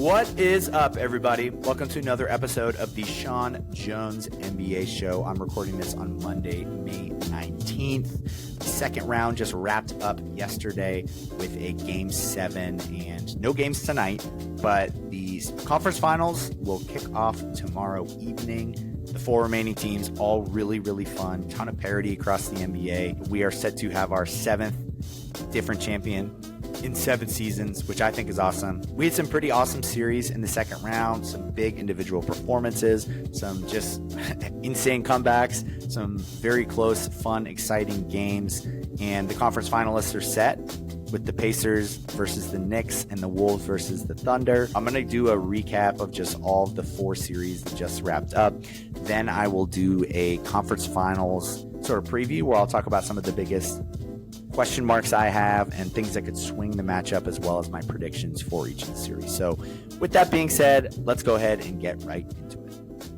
What is up, everybody? Welcome to another episode of the Sean Jones NBA Show. I'm recording this on Monday, May 19th. The second round just wrapped up yesterday with a Game 7 and no games tonight, but the conference finals will kick off tomorrow evening. The four remaining teams, all really, really fun. Ton of parity across the NBA. We are set to have our seventh different champion in 7 seasons, which I think is awesome. We had some pretty awesome series in the second round, some big individual performances, some just insane comebacks, some very close, fun, exciting games. And the conference finalists are set with the Pacers versus the Knicks and the Wolves versus the Thunder. I'm going to do a recap of just all of the 4 series that just wrapped up. Then I will do a conference finals sort of preview where I'll talk about some of the biggest question marks I have and things that could swing the matchup, as well as my predictions for each of the series. So with that being said, let's go ahead and get right into it.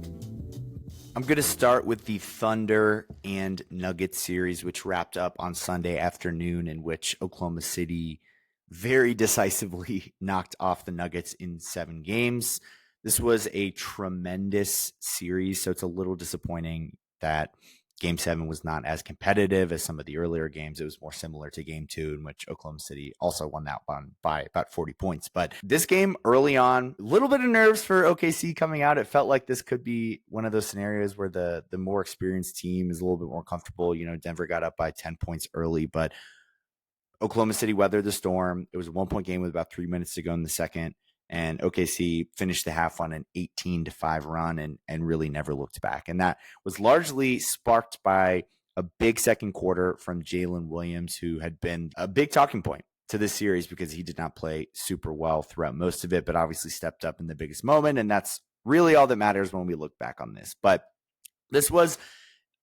I'm going to start with the Thunder and Nuggets series, which wrapped up on Sunday afternoon, in which Oklahoma City very decisively knocked off the Nuggets in 7 games. This was a tremendous series, so it's a little disappointing that Game 7 was not as competitive as some of the earlier games. It was more similar to Game 2, in which Oklahoma City also won that one by about 40 points. But this game early on, a little bit of nerves for OKC coming out. It felt like this could be one of those scenarios where the more experienced team is a little bit more comfortable. You know, Denver got up by 10 points early, but Oklahoma City weathered the storm. It was a 1-point game with about 3 minutes to go in the second. And OKC finished the half on an 18-5 run and really never looked back. And that was largely sparked by a big second quarter from Jalen Williams, who had been a big talking point to this series because he did not play super well throughout most of it, but obviously stepped up in the biggest moment. And that's really all that matters when we look back on this. But this was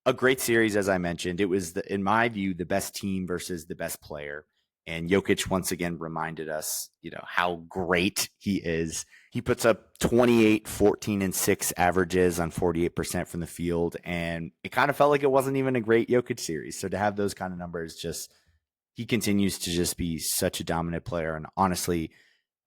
a great series, as I mentioned. It was, in my view, the best team versus the best player. And Jokic once again reminded us, how great he is. He puts up 28, 14, and 6 averages on 48% from the field. And it kind of felt like it wasn't even a great Jokic series. So to have those kind of numbers, he continues to just be such a dominant player. And honestly,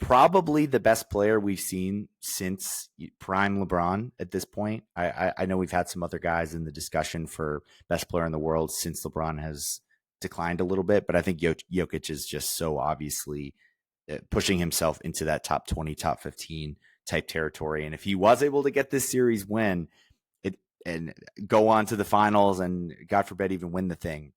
probably the best player we've seen since prime LeBron at this point. I know we've had some other guys in the discussion for best player in the world since LeBron has declined a little bit, but I think Jokic is just so obviously pushing himself into that top 20, top 15 type territory. And if he was able to get this series win and go on to the finals and God forbid even win the thing,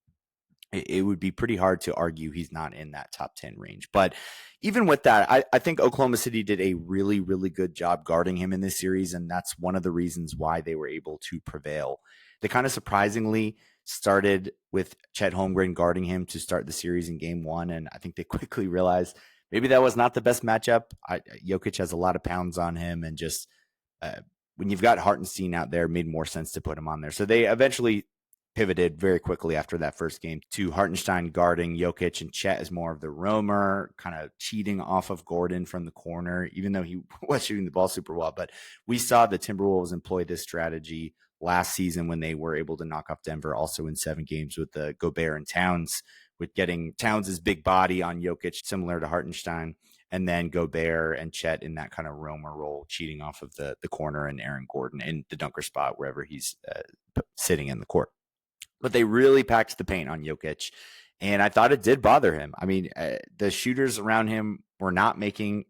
it would be pretty hard to argue he's not in that top 10 range. But even with that, I think Oklahoma City did a really, really good job guarding him in this series. And that's one of the reasons why they were able to prevail. They kind of surprisingly started with Chet Holmgren guarding him to start the series in Game 1. And I think they quickly realized maybe that was not the best matchup. Jokic has a lot of pounds on him, and just when you've got Hartenstein out there, it made more sense to put him on there. So they eventually pivoted very quickly after that first game to Hartenstein guarding Jokic, and Chet is more of the roamer, kind of cheating off of Gordon from the corner, even though he was shooting the ball super well. But we saw the Timberwolves employ this strategy last season when they were able to knock off Denver also in 7 games with the Gobert and Towns, with getting Towns' big body on Jokic, similar to Hartenstein, and then Gobert and Chet in that kind of roamer role, cheating off of the corner, and Aaron Gordon in the dunker spot wherever he's sitting in the court. But they really packed the paint on Jokic, and I thought it did bother him. I mean, the shooters around him were not making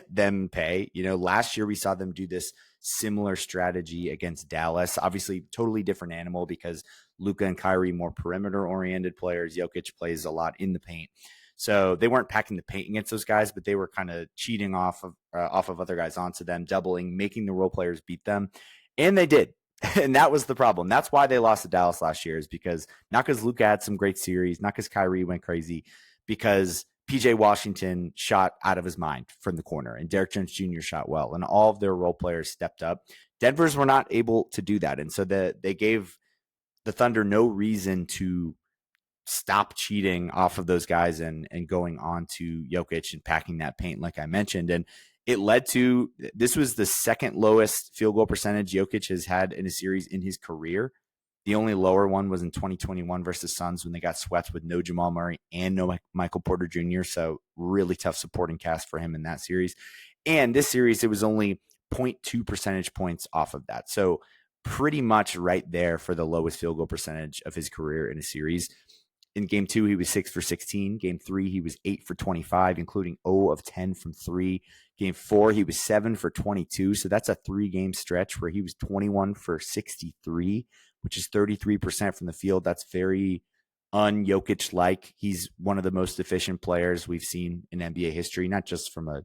them pay. Last year we saw them do this similar strategy against Dallas. Obviously, totally different animal because Luka and Kyrie more perimeter-oriented players. Jokic plays a lot in the paint. So they weren't packing the paint against those guys, but they were kind of cheating off of other guys onto them, doubling, making the role players beat them. And they did. And that was the problem. That's why they lost to Dallas last year, is because not because Luka had some great series, not because Kyrie went crazy, because PJ Washington shot out of his mind from the corner, and Derrick Jones Jr. shot well, and all of their role players stepped up. Denver's were not able to do that, and so they gave the Thunder no reason to stop cheating off of those guys and going on to Jokic and packing that paint, like I mentioned. And it led to, this was the second lowest field goal percentage Jokic has had in a series in his career. The only lower one was in 2021 versus Suns when they got swept with no Jamal Murray and no Michael Porter Jr. So really tough supporting cast for him in that series. And this series, it was only 0.2 percentage points off of that. So pretty much right there for the lowest field goal percentage of his career in a series. In game 2, he was 6 for 16. Game 3, he was 8 for 25, including 0 of 10 from 3. Game 4, he was 7 for 22. So that's a 3-game stretch where he was 21 for 63, which is 33% from the field. That's very un-Jokic like. He's one of the most efficient players we've seen in NBA history, not just from a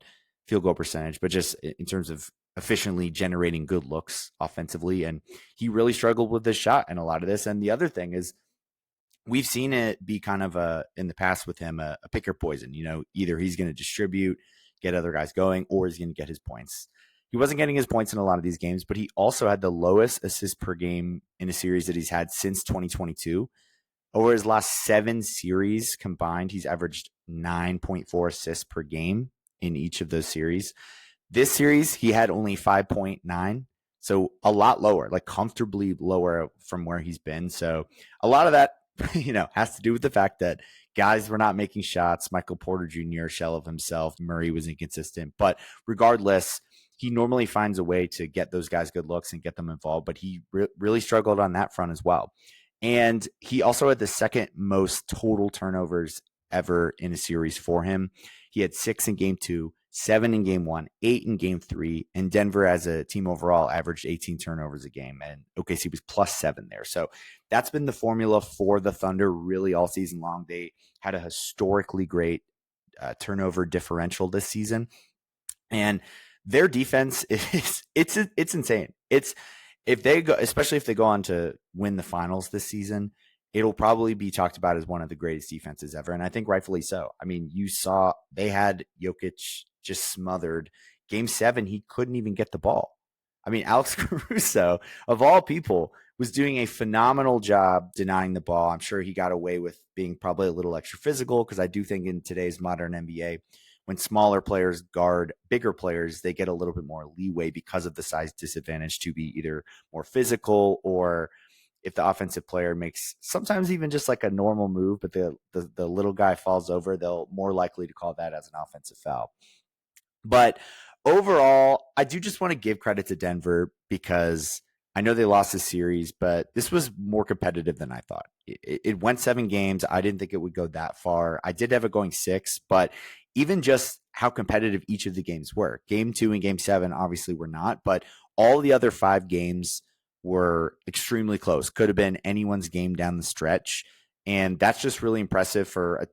field goal percentage, but just in terms of efficiently generating good looks offensively. And he really struggled with this shot and a lot of this. And the other thing is, we've seen it be kind of in the past with him, a pick or poison. Either he's going to distribute, get other guys going, or he's going to get his points. He wasn't getting his points in a lot of these games, but he also had the lowest assists per game in a series that he's had since 2022. Over his last 7 series combined, he's averaged 9.4 assists per game in each of those series. This series, he had only 5.9. So a lot lower, like comfortably lower from where he's been. So a lot of that, has to do with the fact that guys were not making shots. Michael Porter Jr., shell of himself. Murray was inconsistent. But regardless, he normally finds a way to get those guys good looks and get them involved. But he really struggled on that front as well. And he also had the second most total turnovers ever in a series for him. He had 6 in game 2, 7 in game 1, 8 in game 3, and Denver as a team overall averaged 18 turnovers a game, and OKC was +7 there. So that's been the formula for the Thunder really all season long. They had a historically great turnover differential this season, and their defense it's insane. It's if they go, especially if they go on to win the finals this season, it'll probably be talked about as one of the greatest defenses ever. And I think rightfully so. I mean, you saw they had Jokic just smothered. Game 7, he couldn't even get the ball. I mean, Alex Caruso, of all people, was doing a phenomenal job denying the ball. I'm sure he got away with being probably a little extra physical, because I do think in today's modern NBA, when smaller players guard bigger players, they get a little bit more leeway because of the size disadvantage to be either more physical, or if the offensive player makes sometimes even just like a normal move, but the little guy falls over, they'll more likely to call that as an offensive foul. But overall, I do just want to give credit to Denver, because I know they lost this series, but this was more competitive than I thought. It went 7 games. I didn't think it would go that far. I did have it going 6, but even just how competitive each of the games were. Game 2 and game 7 obviously were not, but all the other 5 games were extremely close. Could have been anyone's game down the stretch. And that's just really impressive for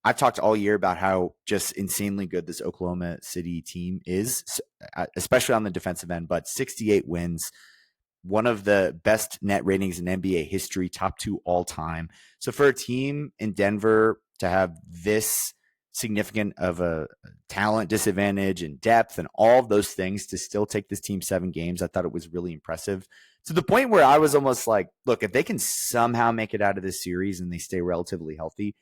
I've talked all year about how just insanely good this Oklahoma City team is, especially on the defensive end, but 68 wins, one of the best net ratings in NBA history, top 2 all time. So for a team in Denver to have this significant of a talent disadvantage and depth and all of those things to still take this team 7 games, I thought it was really impressive, to the point where I was almost like, look, if they can somehow make it out of this series and they stay relatively healthy,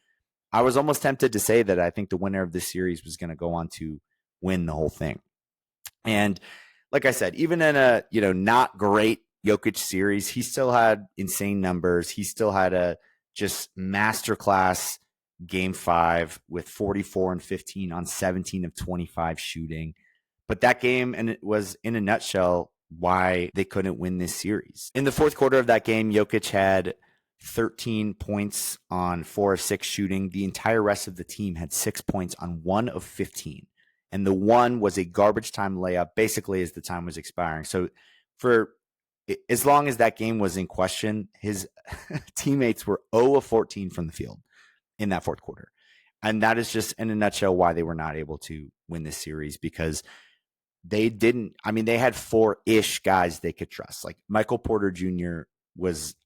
I was almost tempted to say that I think the winner of this series was going to go on to win the whole thing. And like I said, even in a not great Jokic series, he still had insane numbers. He still had a just masterclass game 5 with 44 and 15 on 17 of 25 shooting. But that game, and it was in a nutshell why they couldn't win this series. In the fourth quarter of that game, Jokic had 13 points on 4 of 6 shooting. The entire rest of the team had 6 points on 1 of 15. And the one was a garbage time layup, basically as the time was expiring. So for as long as that game was in question, his teammates were 0 of 14 from the field in that fourth quarter. And that is just in a nutshell why they were not able to win this series, because they had 4-ish guys they could trust. Like Michael Porter Jr. was,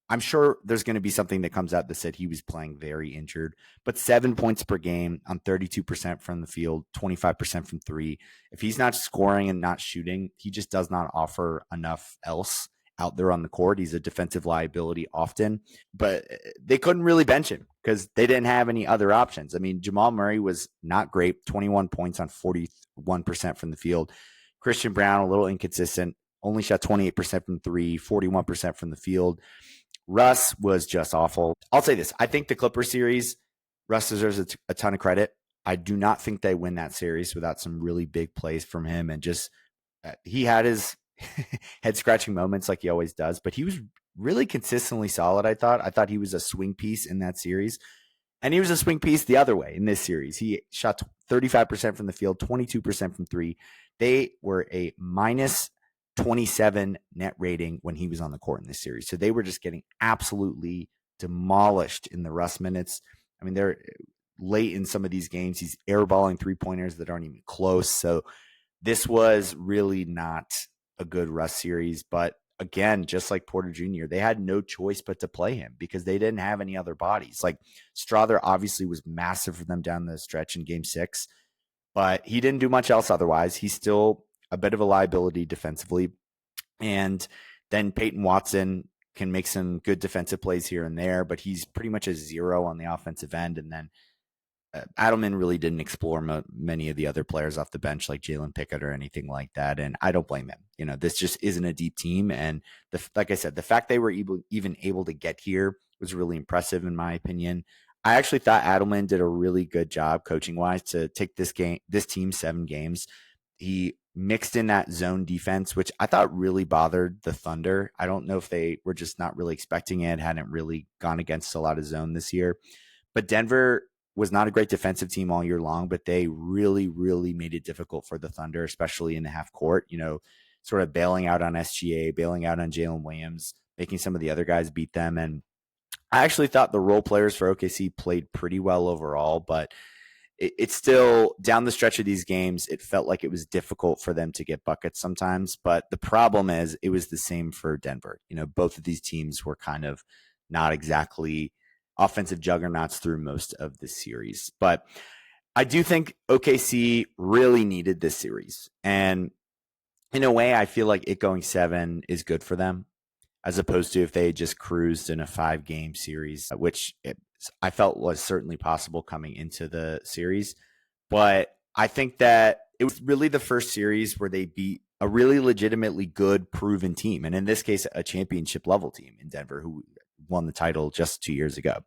I'm sure there's going to be something that comes out that said he was playing very injured, but 7 points per game on 32% from the field, 25% from 3. If he's not scoring and not shooting, he just does not offer enough else out there on the court. He's a defensive liability often, but they couldn't really bench him because they didn't have any other options. I mean, Jamal Murray was not great, 21 points on 41% from the field. Christian Brown, a little inconsistent, only shot 28% from 3, 41% from the field. Russ was just awful. I'll say this. I think the Clippers series, Russ deserves a ton of credit. I do not think they win that series without some really big plays from him. And just he had his head scratching moments like he always does, but he was really consistently solid. I thought he was a swing piece in that series. And he was a swing piece the other way in this series. He shot 35% from the field, 22% from three. They were a minus 27 net rating when he was on the court in this series. So they were just getting absolutely demolished in the Russ minutes. I mean, they're late in some of these games. He's airballing 3-pointers that aren't even close. So this was really not a good Russ series. But again, just like Porter Jr., they had no choice but to play him because they didn't have any other bodies. Like Strother obviously was massive for them down the stretch in game 6, but he didn't do much else otherwise. He's still a bit of a liability defensively. And then Peyton Watson can make some good defensive plays here and there, but he's pretty much a zero on the offensive end. And then Adelman really didn't explore many of the other players off the bench like Jalen Pickett or anything like that. And I don't blame him. You know, this just isn't a deep team. And like I said, the fact they were even able to get here was really impressive in my opinion. I actually thought Adelman did a really good job coaching wise to take this team 7 games. He mixed in that zone defense, which I thought really bothered the Thunder. I don't know if they were just not really expecting it, hadn't really gone against a lot of zone this year. But Denver was not a great defensive team all year long, but they really, really made it difficult for the Thunder, especially in the half court, you know, sort of bailing out on SGA, bailing out on Jalen Williams, making some of the other guys beat them. And I actually thought the role players for OKC played pretty well overall, but it's still down the stretch of these games. It felt like it was difficult for them to get buckets sometimes, but the problem is it was the same for Denver. You know, both of these teams were kind of not exactly offensive juggernauts through most of the series. But I do think OKC really needed this series. And in a way, I feel like it going 7 is good for them, as opposed to if they just cruised in a 5-game series, which I felt was certainly possible coming into the series. But I think that it was really the first series where they beat a really legitimately good, proven team. And in this case, a championship level team in Denver who won the title just 2 years ago.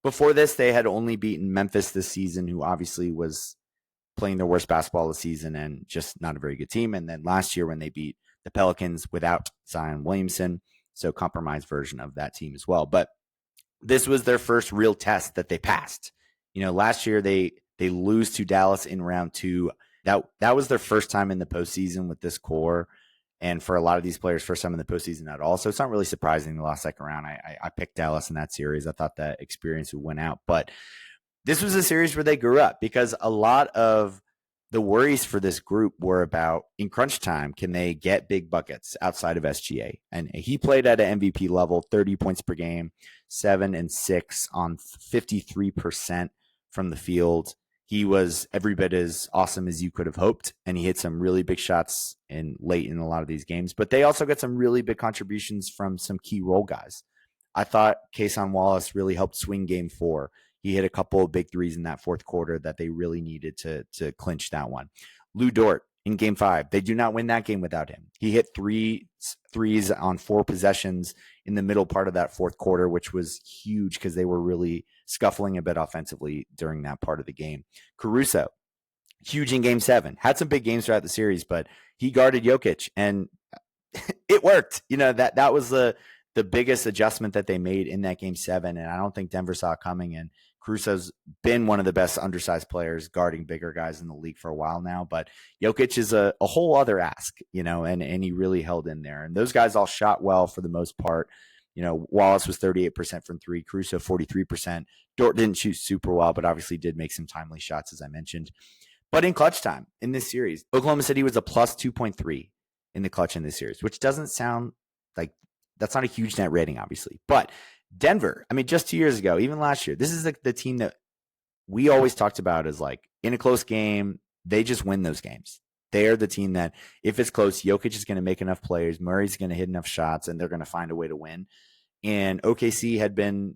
Before this, they had only beaten Memphis this season, who obviously was playing their worst basketball of the season and just not a very good team. And then last year when they beat the Pelicans without Zion Williamson, so compromised version of that team as well. But this was their first real test that they passed. You know, last year they lose to Dallas in round 2. That was their first time in the postseason with this core. And for a lot of these players, first time in the postseason at all. So it's not really surprising the last second round. I picked Dallas in that series. I thought that experience would win out. But this was a series where they grew up because a lot of the worries for this group were about in crunch time, can they get big buckets outside of SGA? And he played at an MVP level, 30 points per game, 7 and 6 on 53% from the field. He was every bit as awesome as you could have hoped, and he hit some really big shots late in a lot of these games. But they also got some really big contributions from some key role guys. I thought Cason Wallace really helped swing game 4. He hit a couple of big threes in that fourth quarter that they really needed to clinch that one. Lou Dort in game 5. They do not win that game without him. He hit 3 threes on 4 possessions in the middle part of that fourth quarter, which was huge because they were really scuffling a bit offensively during that part of the game. Caruso, huge in game 7. Had some big games throughout the series, but he guarded Jokic and it worked. You know, that was the biggest adjustment that they made in that game 7. And I don't think Denver saw it coming. And Caruso's been one of the best undersized players guarding bigger guys in the league for a while now. But Jokic is a whole other ask, you know, and he really held in there. And those guys all shot well for the most part. You know, Wallace was 38% from 3, Caruso 43%. Dort didn't shoot super well, but obviously did make some timely shots, as I mentioned. But in clutch time in this series, Oklahoma City was a plus 2.3 in the clutch in this series, which doesn't sound like that's not a huge net rating, obviously. But Denver, I mean, just 2 years ago, even last year, this is the team that we always talked about as like in a close game, they just win those games. They are the team that if it's close, Jokic is going to make enough plays, Murray's going to hit enough shots, and they're going to find a way to win. And OKC had been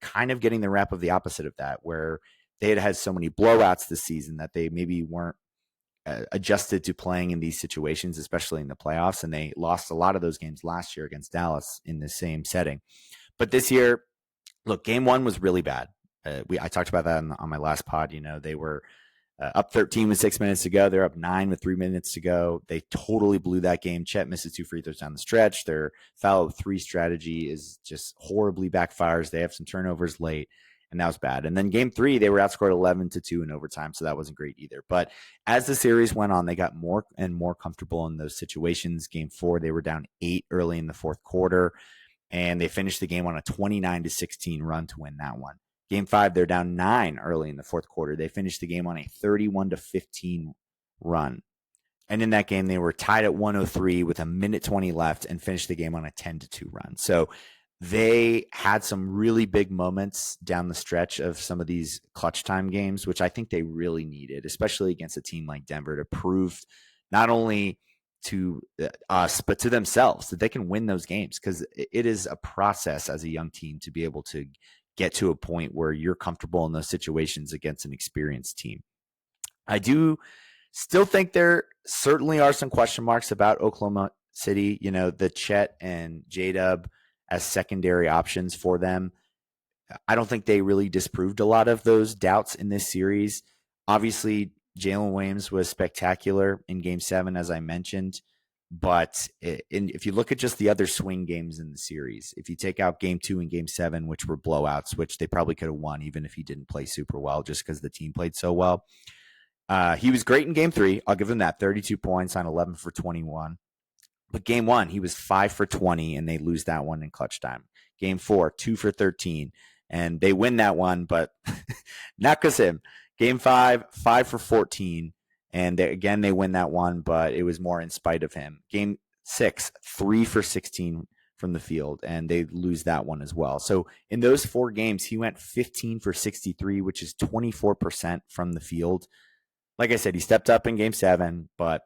kind of getting the rap of the opposite of that, where they had so many blowouts this season that they maybe weren't adjusted to playing in these situations, especially in the playoffs. And they lost a lot of those games last year against Dallas in the same setting. But this year, look, game 1 was really bad. I talked about that on my last pod. They were up 13 with 6 minutes to go. They're up 9 with 3 minutes to go. They totally blew that game. Chet misses 2 free throws down the stretch. Their foul of 3 strategy is just horribly backfires. They have some turnovers late, and that was bad. And then game 3, they were outscored 11-2 in overtime, so that wasn't great either. But as the series went on, they got more and more comfortable in those situations. Game 4, they were down 8 early in the fourth quarter, and they finished the game on a 29-16 run to win that one. Game 5, they're down 9 early in the fourth quarter. They finished the game on a 31-15 run. And in that game, they were tied at 103 with a minute 20 left and finished the game on a 10-2 run. So they had some really big moments down the stretch of some of these clutch time games, which I think they really needed, especially against a team like Denver, to prove not only to us, but to themselves that they can win those games, because it is a process as a young team to be able to get to a point where you're comfortable in those situations against an experienced team. I do still think there certainly are some question marks about Oklahoma City, the Chet and J-Dub as secondary options for them. I don't think they really disproved a lot of those doubts in this series. Obviously, Jalen Williams was spectacular in Game 7, as I mentioned. But if you look at just the other swing games in the series, if you take out Game 2 and Game 7, which were blowouts, which they probably could have won even if he didn't play super well, just because the team played so well. He was great in Game 3. I'll give him that. 32 points on 11 for 21. But Game 1, he was 5 for 20, and they lose that one in clutch time. Game 4, 2 for 13, and they win that one, but not because him. Game 5, 5 for 14, and they win that one, but it was more in spite of him. Game 6, 3 for 16 from the field, and they lose that one as well. So in those 4 games, he went 15 for 63, which is 24% from the field. Like I said, he stepped up in Game 7, but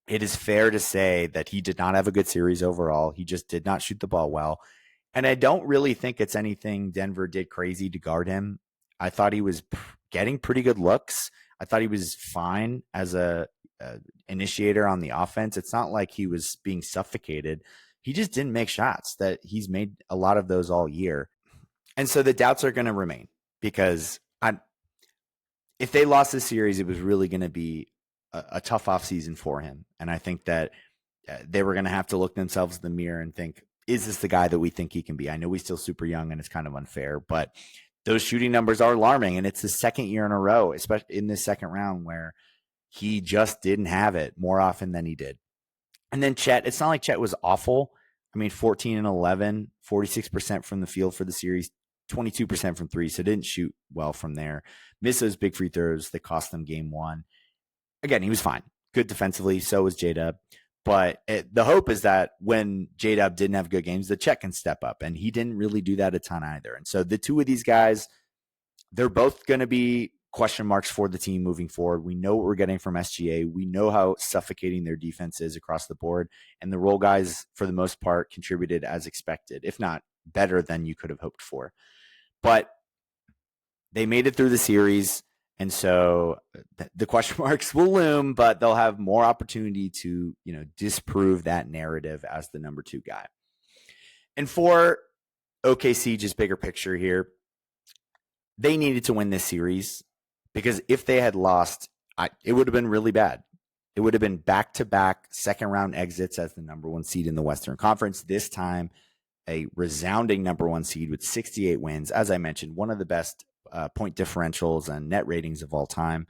it is fair to say that he did not have a good series overall. He just did not shoot the ball well. And I don't really think it's anything Denver did crazy to guard him. I thought he was getting pretty good looks. I thought he was fine as a initiator on the offense. It's not like he was being suffocated. He just didn't make shots. That he's made a lot of those all year. And so the doubts are going to remain, because if they lost this series, it was really going to be a tough offseason for him. And I think that they were going to have to look themselves in the mirror and think, is this the guy that we think he can be? I know he's still super young and it's kind of unfair, but those shooting numbers are alarming. And it's the second year in a row, especially in this second round, where he just didn't have it more often than he did. And then Chet, it's not like Chet was awful. I mean, 14 and 11, 46% from the field for the series, 22% from 3. So didn't shoot well from there. Missed those big free throws that cost them Game 1. Again, he was fine. Good defensively. So was J-Dub. But the hope is that when J-Dub didn't have good games, the Chet can step up. And he didn't really do that a ton either. And so the two of these guys, they're both going to be question marks for the team moving forward. We know what we're getting from SGA. We know how suffocating their defense is across the board. And the role guys, for the most part, contributed as expected, if not better than you could have hoped for. But they made it through the series. And so the question marks will loom, but they'll have more opportunity to, disprove that narrative as the number 2 guy. And for OKC, just bigger picture here, they needed to win this series, because if they had lost, it would have been really bad. It would have been back-to-back second-round exits as the number 1 seed in the Western Conference. This time, a resounding number 1 seed with 68 wins. As I mentioned, one of the best point differentials and net ratings of all time.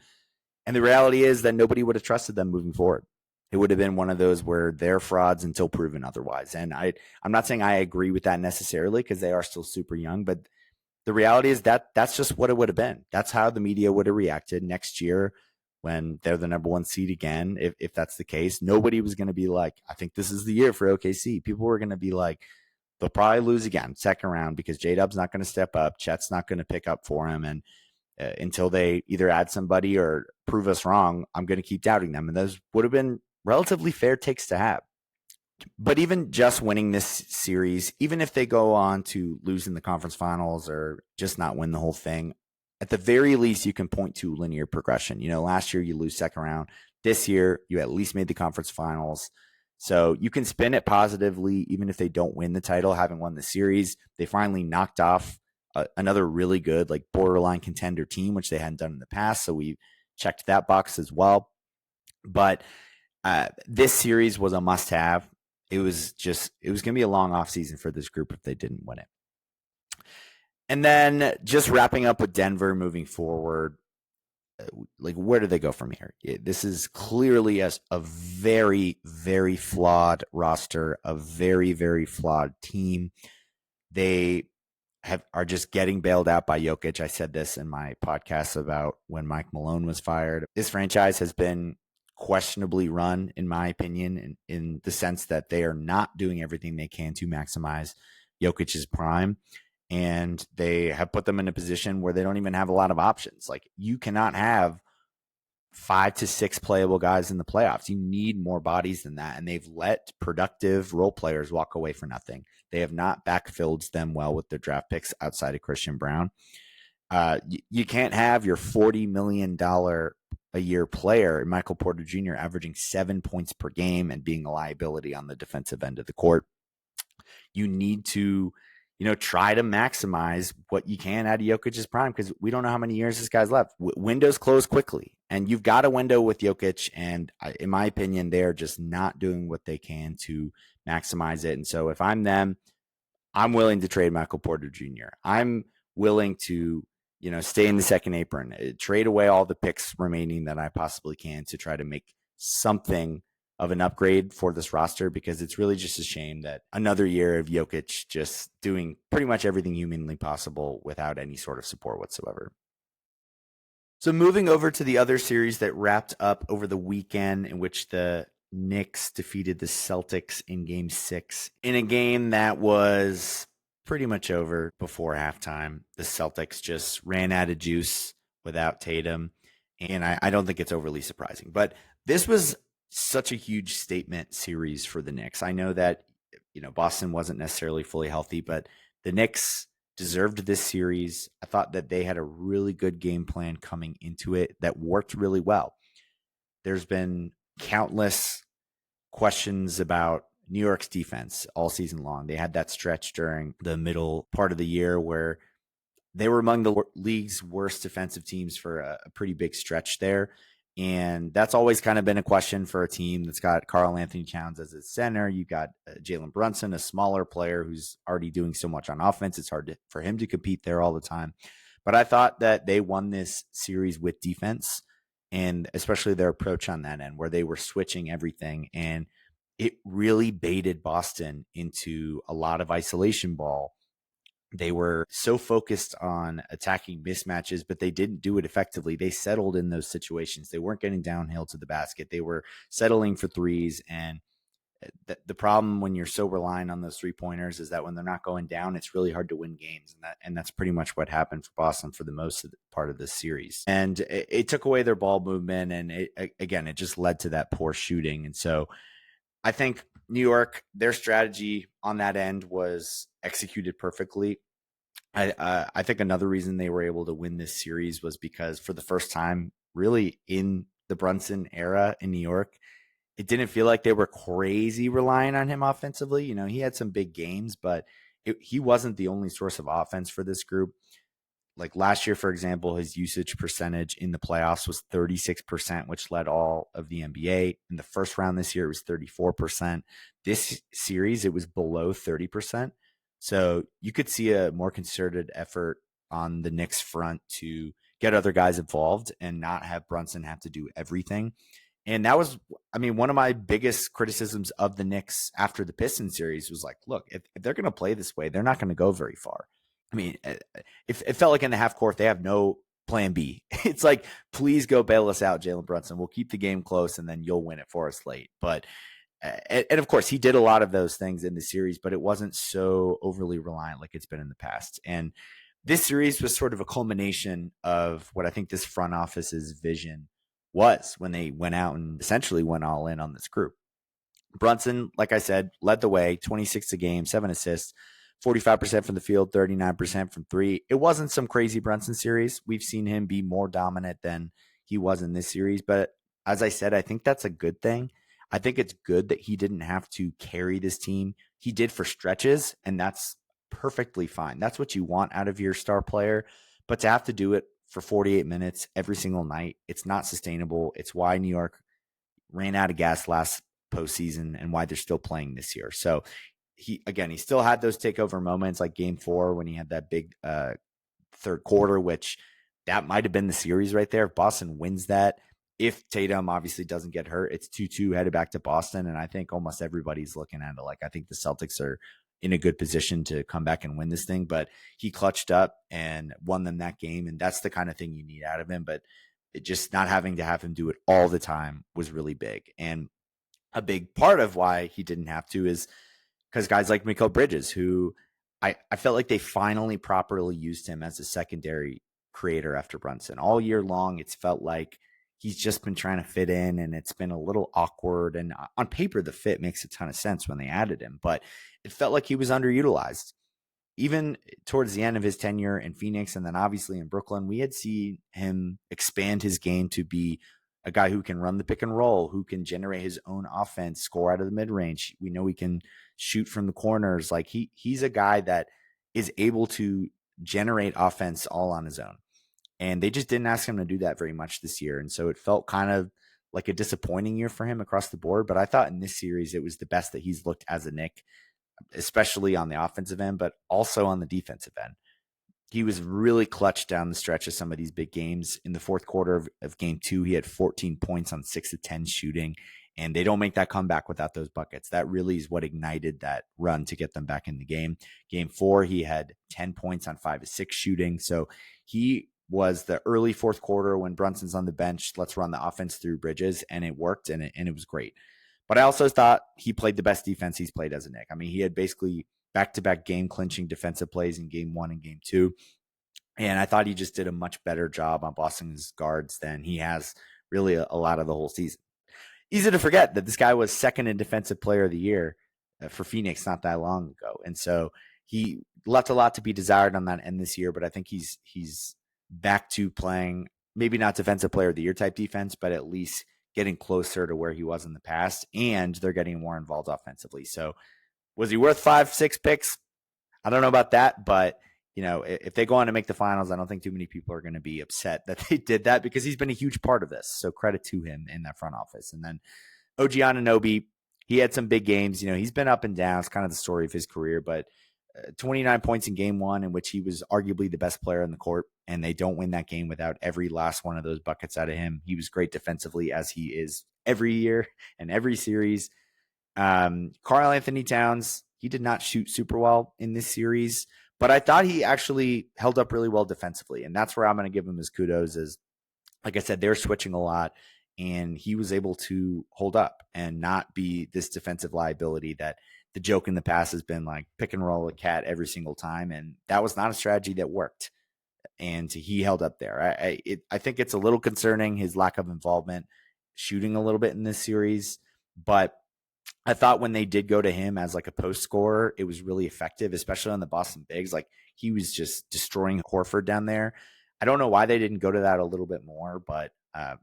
And the reality is that nobody would have trusted them moving forward. It would have been one of those where they're frauds until proven otherwise. And I'm not saying I agree with that necessarily, because they are still super young, but the reality is that that's just what it would have been. That's how the media would have reacted next year when they're the number 1 seed again. If that's the case, nobody was going to be like, I think this is the year for OKC. People were going to be like, they'll probably lose again, second round, because J-Dub's not going to step up. Chet's not going to pick up for him. And until they either add somebody or prove us wrong, I'm going to keep doubting them. And those would have been relatively fair takes to have. But even just winning this series, even if they go on to lose in the conference finals or just not win the whole thing, at the very least, you can point to linear progression. Last year you lose second round. This year, you at least made the conference finals. So you can spin it positively, even if they don't win the title, having won the series. They finally knocked off another really good, like borderline contender team, which they hadn't done in the past. So we checked that box as well. But this series was a must have. It was going to be a long offseason for this group if they didn't win it. And then just wrapping up with Denver moving forward, like where do they go from here? This is clearly a very, very flawed roster, a very, very flawed team. They are just getting bailed out by Jokic. I said this in my podcast about when Mike Malone was fired. This franchise has been questionably run, in my opinion, in the sense that they are not doing everything they can to maximize Jokic's prime. And they have put them in a position where they don't even have a lot of options. Like, you cannot have 5 to 6 playable guys in the playoffs. You need more bodies than that. And they've let productive role players walk away for nothing. They have not backfilled them well with their draft picks outside of Christian Brown. You can't have your $40 million a year player, Michael Porter Jr., averaging 7 points per game and being a liability on the defensive end of the court. You need to, try to maximize what you can out of Jokic's prime, because we don't know how many years this guy's left. Windows close quickly, and you've got a window with Jokic, and in my opinion, they're just not doing what they can to maximize it. And so if I'm them, I'm willing to trade Michael Porter Jr. I'm willing to, stay in the second apron, trade away all the picks remaining that I possibly can to try to make something of an upgrade for this roster, because it's really just a shame that another year of Jokic just doing pretty much everything humanly possible without any sort of support whatsoever. So moving over to the other series that wrapped up over the weekend, in which the Knicks defeated the Celtics in Game 6 in a game that was pretty much over before halftime. The Celtics just ran out of juice without Tatum, and I don't think it's overly surprising. But this was such a huge statement series for the Knicks. I know that, Boston wasn't necessarily fully healthy, but the Knicks deserved this series. I thought that they had a really good game plan coming into it that worked really well. There's been countless questions about New York's defense all season long. They had that stretch during the middle part of the year where they were among the league's worst defensive teams for a pretty big stretch there. And that's always kind of been a question for a team that's got Karl Anthony Towns as its center. You've got Jalen Brunson, a smaller player who's already doing so much on offense. It's hard for him to compete there all the time. But I thought that they won this series with defense, and especially their approach on that end, where they were switching everything. And it really baited Boston into a lot of isolation ball. They were so focused on attacking mismatches, but they didn't do it effectively. They settled in those situations. They weren't getting downhill to the basket. They were settling for threes. And the problem when you're so reliant on those 3-pointers is that when they're not going down, it's really hard to win games. And that's pretty much what happened for Boston for the most of part of this series. And it took away their ball movement. And it just led to that poor shooting. And so I think New York, their strategy on that end was executed perfectly. I think another reason they were able to win this series was because for the first time, really in the Brunson era in New York, it didn't feel like they were crazy relying on him offensively. He had some big games, but he wasn't the only source of offense for this group. Like last year, for example, his usage percentage in the playoffs was 36%, which led all of the NBA. In the first round this year, it was 34%. This series, it was below 30%. So you could see a more concerted effort on the Knicks front to get other guys involved and not have Brunson have to do everything. And that was, one of my biggest criticisms of the Knicks after the Pistons series was like, look, if they're going to play this way, they're not going to go very far. It felt like in the half court, they have no plan B. It's like, please go bail us out, Jalen Brunson. We'll keep the game close and then you'll win it for us late. But, and of course, he did a lot of those things in the series, but it wasn't so overly reliant like it's been in the past. And this series was sort of a culmination of what I think this front office's vision was when they went out and essentially went all in on this group. Brunson, like I said, led the way, 26 a game, 7 assists, 45% from the field, 39% from three. It wasn't some crazy Brunson series. We've seen him be more dominant than he was in this series. But as I said, I think that's a good thing. I think it's good that he didn't have to carry this team. He did for stretches, and that's perfectly fine. That's what you want out of your star player. But to have to do it for 48 minutes every single night, it's not sustainable. It's why New York ran out of gas last postseason and why they're still playing this year. So he still had those takeover moments like game 4 when he had that big third quarter, which that might have been the series right there. If Boston wins that, if Tatum obviously doesn't get hurt, it's 2-2 headed back to Boston. And I think almost everybody's looking at it like, I think the Celtics are in a good position to come back and win this thing. But he clutched up and won them that game. And that's the kind of thing you need out of him. But it just not having to have him do it all the time was really big. And a big part of why he didn't have to is because guys like Mikal Bridges, who I felt like they finally properly used him as a secondary creator after Brunson. All year long, it's felt like he's just been trying to fit in, and it's been a little awkward. And on paper, the fit makes a ton of sense when they added him, but it felt like he was underutilized. Even towards the end of his tenure in Phoenix and then obviously in Brooklyn, we had seen him expand his game to be a guy who can run the pick and roll, who can generate his own offense, score out of the mid range. We know he can shoot from the corners. Like he's a guy that is able to generate offense all on his own. And they just didn't ask him to do that very much this year. And so it felt kind of like a disappointing year for him across the board. But I thought in this series, it was the best that he's looked as a Knick, especially on the offensive end, but also on the defensive end. He was really clutch down the stretch of some of these big games. In the fourth quarter of game 2, he had 14 points on 6 of 10 shooting, and they don't make that comeback without those buckets. That really is what ignited that run to get them back in the game. Game 4, he had 10 points on 5 of 6 shooting. So he was the early fourth quarter when Brunson's on the bench. Let's run the offense through Bridges, and it worked, and it was great. But I also thought he played the best defense he's played as a Knick. I mean, he had basically back-to-back game-clinching defensive plays in game 1 and game 2. And I thought he just did a much better job on Boston's guards than he has really a lot of the whole season. Easy to forget that this guy was second in Defensive Player of the Year for Phoenix not that long ago. And so he left a lot to be desired on that end this year, but I think he's back to playing maybe not Defensive Player of the Year type defense, but at least getting closer to where he was in the past, and they're getting more involved offensively. So was he worth 5-6 picks? I don't know about that, but if they go on to make the finals, I don't think too many people are going to be upset that they did that because he's been a huge part of this. So credit to him in that front office. And then OG Anunoby, he had some big games. He's been up and down. It's kind of the story of his career, but 29 points in game 1, in which he was arguably the best player on the court, and they don't win that game without every last one of those buckets out of him. He was great defensively, as he is every year and every series. Karl Anthony Towns, he did not shoot super well in this series, but I thought he actually held up really well defensively, and that's where I'm going to give him his kudos. Is, like I said, they're switching a lot, and he was able to hold up and not be this defensive liability that the joke in the past has been like pick and roll a cat every single time, and that was not a strategy that worked. And he held up there. I think it's a little concerning, his lack of involvement, shooting a little bit in this series, but I thought when they did go to him as like a post scorer, it was really effective, especially on the Boston Bigs. Like he was just destroying Horford down there. I don't know why they didn't go to that a little bit more, but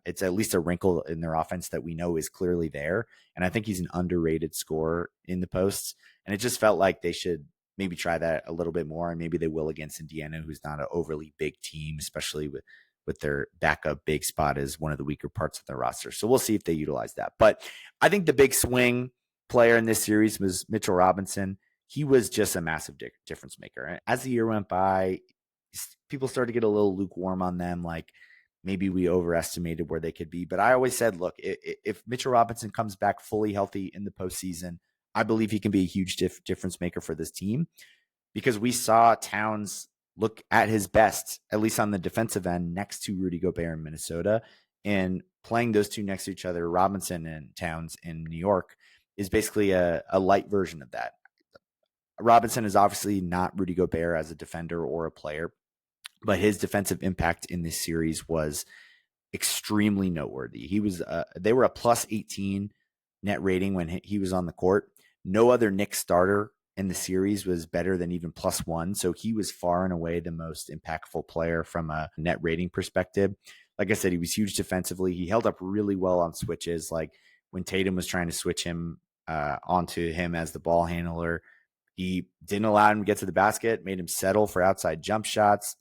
it's at least a wrinkle in their offense that we know is clearly there. And I think he's an underrated scorer in the posts. And it just felt like they should maybe try that a little bit more. And maybe they will against Indiana, who's not an overly big team, especially with their backup big spot as one of the weaker parts of their roster. So we'll see if they utilize that. But I think the big swing player in this series was Mitchell Robinson. He was just a massive difference maker. As the year went by, people started to get a little lukewarm on them, like maybe we overestimated where they could be. But I always said, look, if Mitchell Robinson comes back fully healthy in the postseason, I believe he can be a huge difference maker for this team, because we saw Towns look at his best, at least on the defensive end, next to Rudy Gobert in Minnesota. And playing those two next to each other, Robinson and Towns in New York, is basically a light version of that. Robinson is obviously not Rudy Gobert as a defender or a player, but his defensive impact in this series was extremely noteworthy. They were a plus 18 net rating when he was on the court. No other Knicks starter in the series was better than even +1. So he was far and away the most impactful player from a net rating perspective. Like I said, he was huge defensively. He held up really well on switches. Like when Tatum was trying to switch him onto him as the ball handler, He didn't allow him to get to the basket, made him settle for outside jump shots.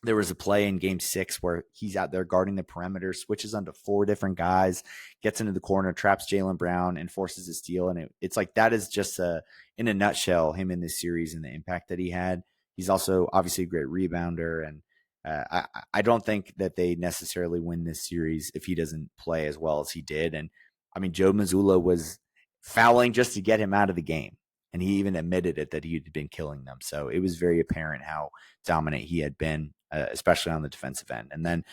There was a play in game 6 where he's out there guarding the perimeter, switches onto 4 different guys, gets into the corner, traps Jaylen Brown, and forces a steal. And it's like that is just in a nutshell, him in this series and the impact that he had. He's also obviously a great rebounder. And I don't think that they necessarily win this series if he doesn't play as well as he did. And I mean, Joe Mazzulla was fouling just to get him out of the game. And he even admitted it that he had been killing them. So it was very apparent how dominant he had been, especially on the defensive end. And then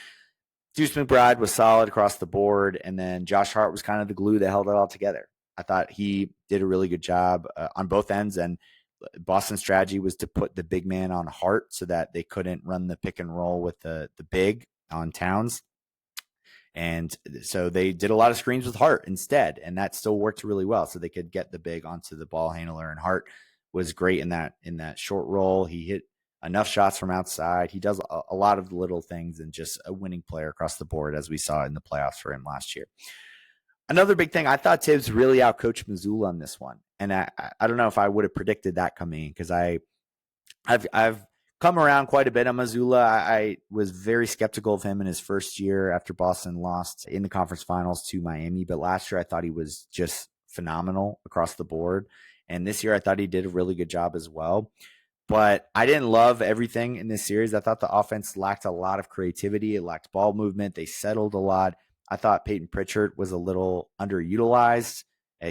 Deuce McBride was solid across the board. And then Josh Hart was kind of the glue that held it all together. I thought he did a really good job on both ends. And Boston's strategy was to put the big man on Hart so that they couldn't run the pick and roll with the big on Towns. And so they did a lot of screens with Hart instead, and that still worked really well. So they could get the big onto the ball handler, and Hart was great in that short roll. He hit enough shots from outside. He does a lot of little things and just a winning player across the board, as we saw in the playoffs for him last year. Another big thing, I thought Tibbs really outcoached Mazzulla on this one, and I don't know if I would have predicted that coming in because I've come around quite a bit on Mazzulla. I was very skeptical of him in his first year after Boston lost in the conference finals to Miami. But last year, I thought he was just phenomenal across the board. And this year, I thought he did a really good job as well. But I didn't love everything in this series. I thought the offense lacked a lot of creativity. It lacked ball movement. They settled a lot. I thought Peyton Pritchard was a little underutilized.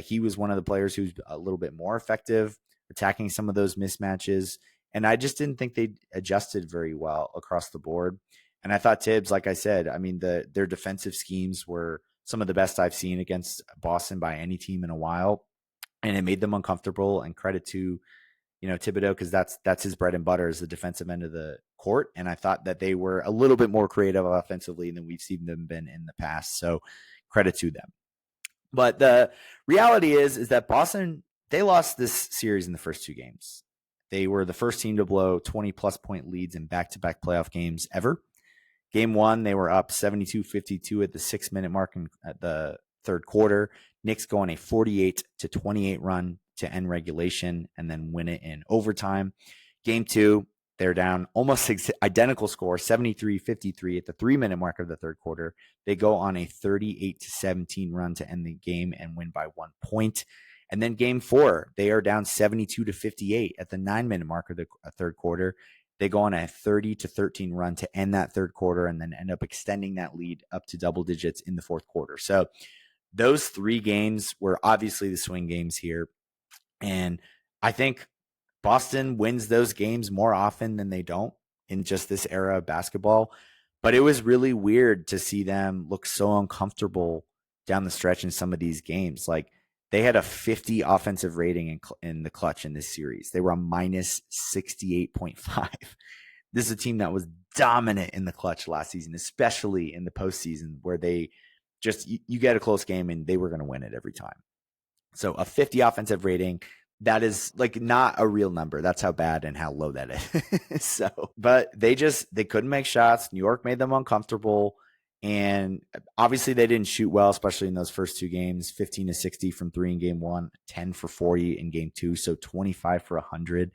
He was one of the players who's a little bit more effective attacking some of those mismatches. And I just didn't think they adjusted very well across the board. And I thought Tibbs, like I said, I mean, their defensive schemes were some of the best I've seen against Boston by any team in a while. And it made them uncomfortable. And credit to, Thibodeau, because that's his bread and butter is the defensive end of the court. And I thought that they were a little bit more creative offensively than we've seen them been in the past. So credit to them. But the reality is that Boston, they lost this series in the first 2 games. They were the first team to blow 20-plus point leads in back-to-back playoff games ever. Game 1, they were up 72-52 at the 6-minute mark at the third quarter. Knicks go on a 48-28 run to end regulation and then win it in overtime. Game 2, they're down almost identical score, 73-53 at the 3-minute mark of the third quarter. They go on a 38-17 run to end the game and win by 1 point. And then game 4, they are down 72-58 at the 9-minute mark of the third quarter. They go on a 30-13 run to end that third quarter and then end up extending that lead up to double digits in the fourth quarter. So those 3 games were obviously the swing games here. And I think Boston wins those games more often than they don't in just this era of basketball. But it was really weird to see them look so uncomfortable down the stretch in some of these games. Like, they had a 50 offensive rating in the clutch in this series. They were a minus 68.5. This is a team that was dominant in the clutch last season, especially in the postseason, where they just, you get a close game and they were going to win it every time. So a 50 offensive rating, that is like not a real number. That's how bad and how low that is. So, but they couldn't make shots. New York made them uncomfortable. And obviously they didn't shoot well, especially in those first 2 games, 15-60 from 3 in game 1, 10 for 40 in game 2. So 25 for 100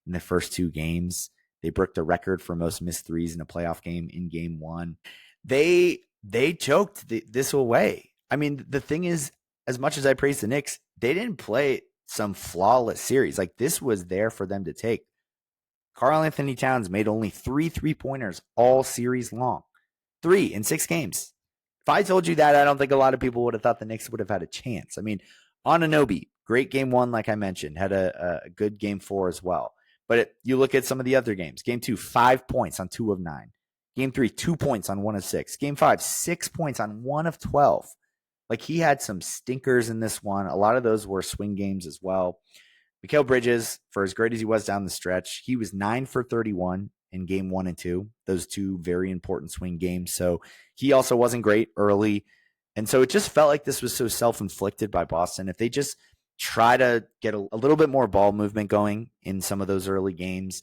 in the first 2 games. They broke the record for most missed threes in a playoff game in game 1. They choked this away. I mean, the thing is, as much as I praise the Knicks, they didn't play some flawless series. Like, this was there for them to take. Karl-Anthony Towns made only 3 3-pointers all series long. 3 in 6 games. If I told you that, I don't think a lot of people would have thought the Knicks would have had a chance. I mean, Anunoby, great game 1, like I mentioned, had a good game 4 as well. But you look at some of the other games. Game 2, 5 points on 2 of 9. Game 3, 2 points on 1 of 6. Game 5, 6 points on 1 of 12. Like, he had some stinkers in this one. A lot of those were swing games as well. Mikal Bridges, for as great as he was down the stretch, he was 9 for 31 in game 1 and 2, those 2 very important swing games. So he also wasn't great early. And so it just felt like this was so self-inflicted by Boston. If they just try to get a little bit more ball movement going in some of those early games,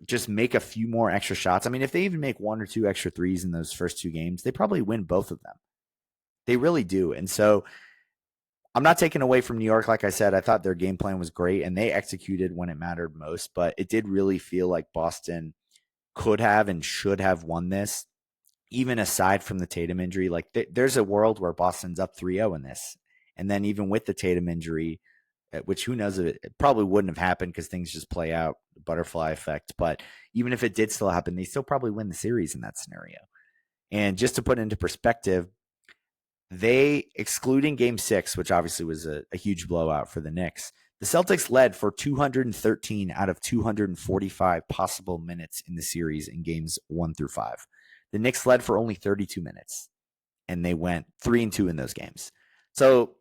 just make a few more extra shots. I mean, if they even make 1 or 2 extra threes in those first 2 games, they probably win both of them. They really do. And so I'm not taking away from New York. Like I said, I thought their game plan was great and they executed when it mattered most, but it did really feel like Boston could have and should have won this, even aside from the Tatum injury. Like there's a world where Boston's up 3-0 in this. And then even with the Tatum injury, which who knows, it probably wouldn't have happened because things just play out, the butterfly effect. But even if it did still happen, they still probably win the series in that scenario. And just to put it into perspective, they, excluding game 6, which obviously was a huge blowout for the Knicks, the Celtics led for 213 out of 245 possible minutes in the series in games 1 through 5. The Knicks led for only 32 minutes, and they went 3-2 in those games. So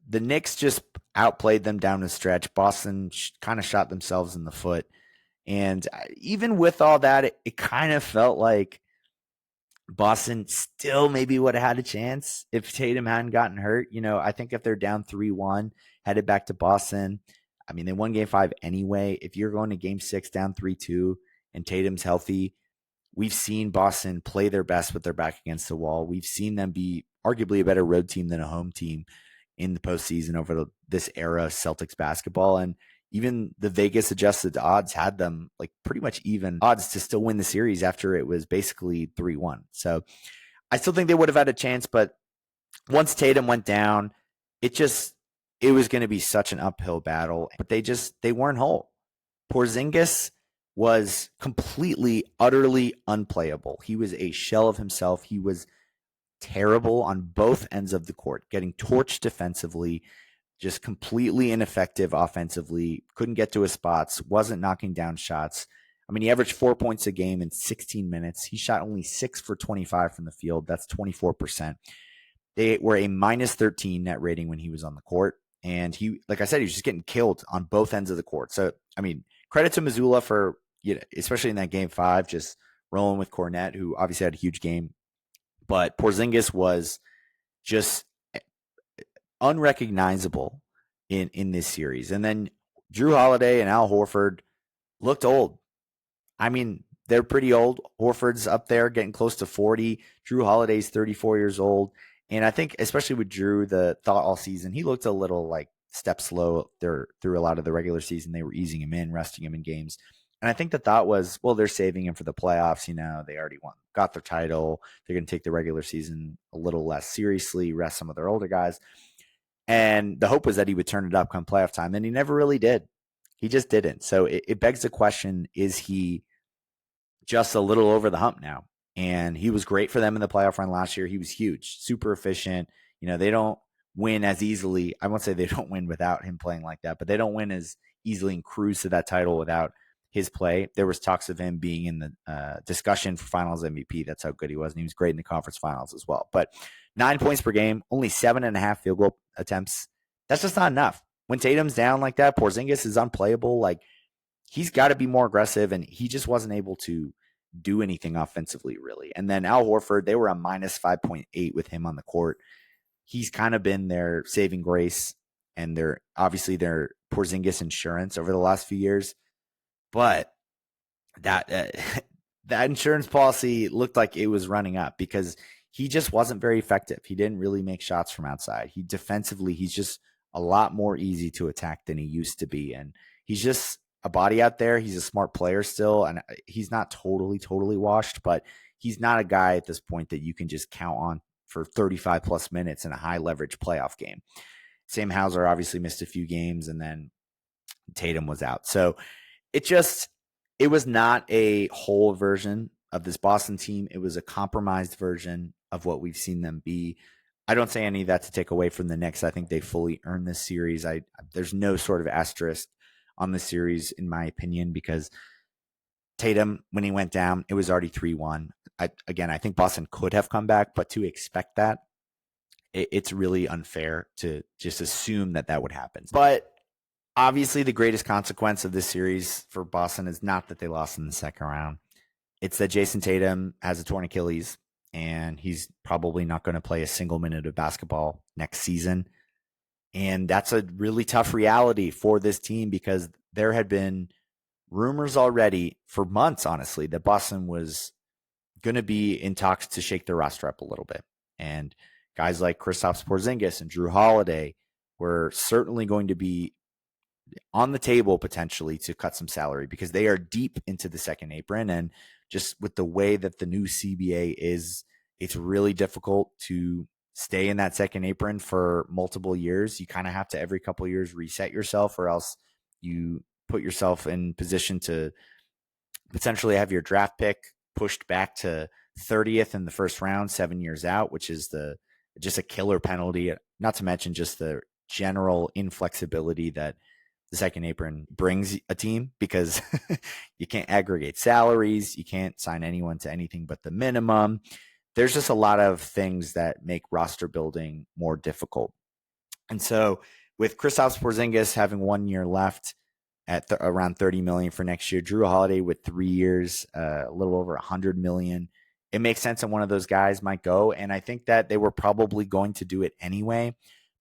the Knicks just outplayed them down the stretch. Boston kind of shot themselves in the foot. And even with all that, it kind of felt like Boston still maybe would have had a chance if Tatum hadn't gotten hurt. I think if they're down 3-1, headed back to Boston, I mean, they won game 5 anyway. If you're going to game 6 down 3-2 and Tatum's healthy, we've seen Boston play their best with their back against the wall. We've seen them be arguably a better road team than a home team in the postseason over this era of Celtics basketball. And even the Vegas adjusted odds had them like pretty much even odds to still win the series after it was basically 3-1. So I still think they would have had a chance, but once Tatum went down, it was going to be such an uphill battle, but they weren't whole. Porzingis was completely, utterly unplayable. He was a shell of himself. He was terrible on both ends of the court, getting torched defensively, just completely ineffective offensively, couldn't get to his spots, wasn't knocking down shots. I mean, he averaged 4 points a game in 16 minutes. He shot only 6 for 25 from the field. That's 24%. They were a minus 13 net rating when he was on the court. And he, like I said, he was just getting killed on both ends of the court. So, I mean, credit to Missoula for, especially in that game 5, just rolling with Cornette, who obviously had a huge game. But Porzingis was just unrecognizable in this series. And then Drew Holiday and Al Horford looked old. I mean, they're pretty old. Horford's up there getting close to 40. Drew Holiday's 34 years old. And I think, especially with Drew, the thought all season, he looked a little like step slow there through a lot of the regular season. They were easing him in, resting him in games. And I think the thought was, well, they're saving him for the playoffs. They already got their title. They're going to take the regular season a little less seriously, rest some of their older guys. And the hope was that he would turn it up come playoff time. And he never really did. He just didn't. So it begs the question, is he just a little over the hump now? And he was great for them in the playoff run last year. He was huge, super efficient. They don't win as easily. I won't say they don't win without him playing like that, but they don't win as easily and cruise to that title without his play. There was talks of him being in the discussion for finals MVP. That's how good he was. And he was great in the conference finals as well. But 9 points per game, only 7.5 field goal attempts. That's just not enough. When Tatum's down like that, Porzingis is unplayable. Like, he's got to be more aggressive, and he just wasn't able to do anything offensively, really. And then Al Horford, they were a minus 5.8 with him on the court. He's kind of been their saving grace, and they're obviously their Porzingis insurance over the last few years. But that that insurance policy looked like it was running up because he just wasn't very effective. He didn't really make shots from outside. He's just a lot more easy to attack than he used to be. And he's just a body out there. He's a smart player still. And he's not totally washed, but he's not a guy at this point that you can just count on for 35 plus minutes in a high leverage playoff game. Sam Hauser obviously missed a few games, and then Tatum was out. So it was not a whole version of this Boston team. It was a compromised version of what we've seen them be. I don't say any of that to take away from the Knicks. I think they fully earned this series. There's no sort of asterisk on the series, in my opinion, because Tatum, when he went down, it was already 3-1. I think Boston could have come back, but to expect that, it's really unfair to just assume that would happen. But obviously, the greatest consequence of this series for Boston is not that they lost in the second round. It's that Jayson Tatum has a torn Achilles, and he's probably not going to play a single minute of basketball next season. And that's a really tough reality for this team because there had been rumors already for months, honestly, that Boston was going to be in talks to shake their roster up a little bit and guys like Kristaps Porzingis and Drew Holiday were certainly going to be on the table potentially to cut some salary because they are deep into the second apron. And just with the way that the new CBA is, it's really difficult to stay in that second apron for multiple years. You kind of have to every couple of years reset yourself, or else you put yourself in position to potentially have your draft pick pushed back to 30th in the first round 7 years out, which is just a killer penalty, not to mention just the general inflexibility that the second apron brings a team, because you can't aggregate salaries, you can't sign anyone to anything but the minimum. There's just a lot of things that make roster building more difficult. And so with Kristaps Porzingis having 1 year left at around 30 million for next year, Drew Holiday with 3 years, a little over 100 million, it makes sense that one of those guys might go. And I think that they were probably going to do it anyway.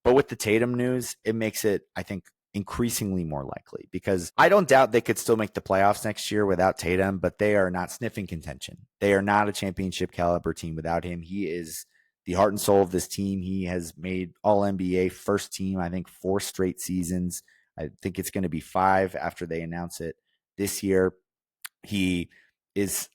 But with the Tatum news, it makes it, I think, increasingly more likely, because I don't doubt they could still make the playoffs next year without Tatum, but they are not sniffing contention. They are not a championship caliber team without him. He is the heart and soul of this team. He has made All NBA first team, I think, 4 straight seasons. I think it's going to be 5 after they announce it this year. He is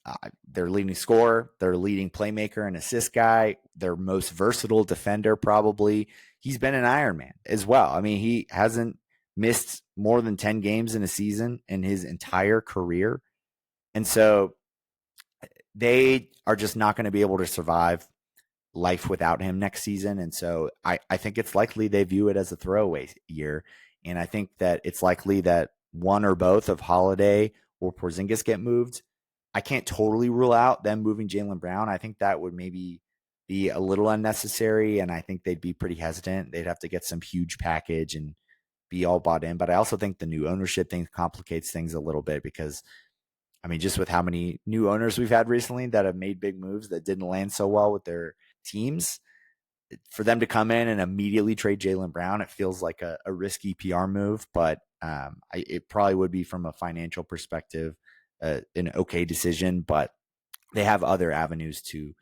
their leading scorer, their leading playmaker and assist guy, their most versatile defender probably. He's been an Iron Man as well. I mean, he hasn't missed more than 10 games in a season in his entire career. And so they are just not going to be able to survive life without him next season. And so I think it's likely they view it as a throwaway year. And I think that it's likely that one or both of Holiday or Porzingis get moved. I can't totally rule out them moving Jaylen Brown. I think that would maybe be a little unnecessary, and I think they'd be pretty hesitant. They'd have to get some huge package and be all bought in. But I also think the new ownership thing complicates things a little bit, because, I mean, just with how many new owners we've had recently that have made big moves that didn't land so well with their teams, for them to come in and immediately trade Jaylen Brown, it feels like a risky PR move, but it probably would be, from a financial perspective, an okay decision. But they have other avenues to,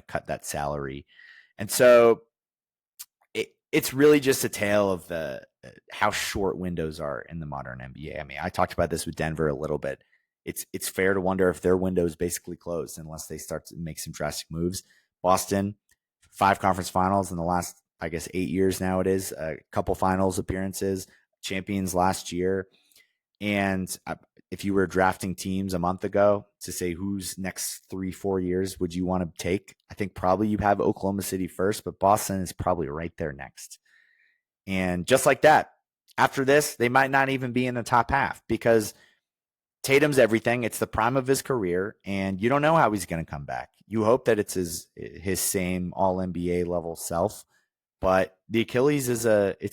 cut that salary. And so it's really just a tale of how short windows are in the modern NBA. I mean, I talked about this with Denver a little bit. It's fair to wonder if their window is basically closed unless they start to make some drastic moves. Boston, 5 conference finals in the last, I guess, 8 years now it is, a couple finals appearances, champions last year. And if you were drafting teams a month ago to say whose next 3-4 years would you want to take, I think probably you have Oklahoma City first, but Boston is probably right there next. And just like that, after this, they might not even be in the top half, because Tatum's everything. It's the prime of his career, and you don't know how he's going to come back. You hope that it's his same All NBA level self, but the Achilles it's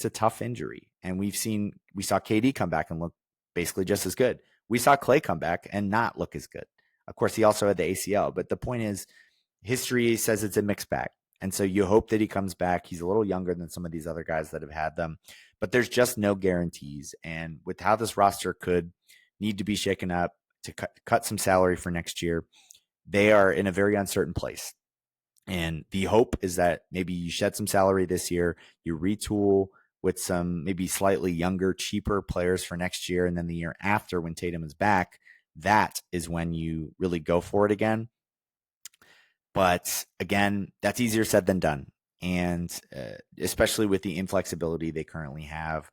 a tough injury, and we saw KD come back and look basically just as good. We saw Klay come back and not look as good. Of course, he also had the ACL, but the point is, history says it's a mixed bag. And so you hope that he comes back. He's a little younger than some of these other guys that have had them, but there's just no guarantees. And with how this roster could need to be shaken up to cut some salary for next year, they are in a very uncertain place. And the hope is that maybe you shed some salary this year, you retool with some maybe slightly younger, cheaper players for next year. And then the year after, when Tatum is back, that is when you really go for it again. But again, that's easier said than done. And especially with the inflexibility they currently have,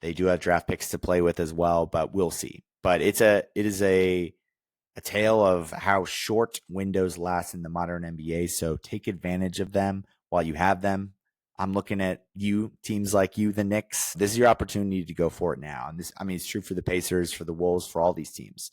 they do have draft picks to play with as well, but we'll see. But it is a tale of how short windows last in the modern NBA. So take advantage of them while you have them. I'm looking at you, teams like you, the Knicks. This is your opportunity to go for it now. And this, I mean, it's true for the Pacers, for the Wolves, for all these teams.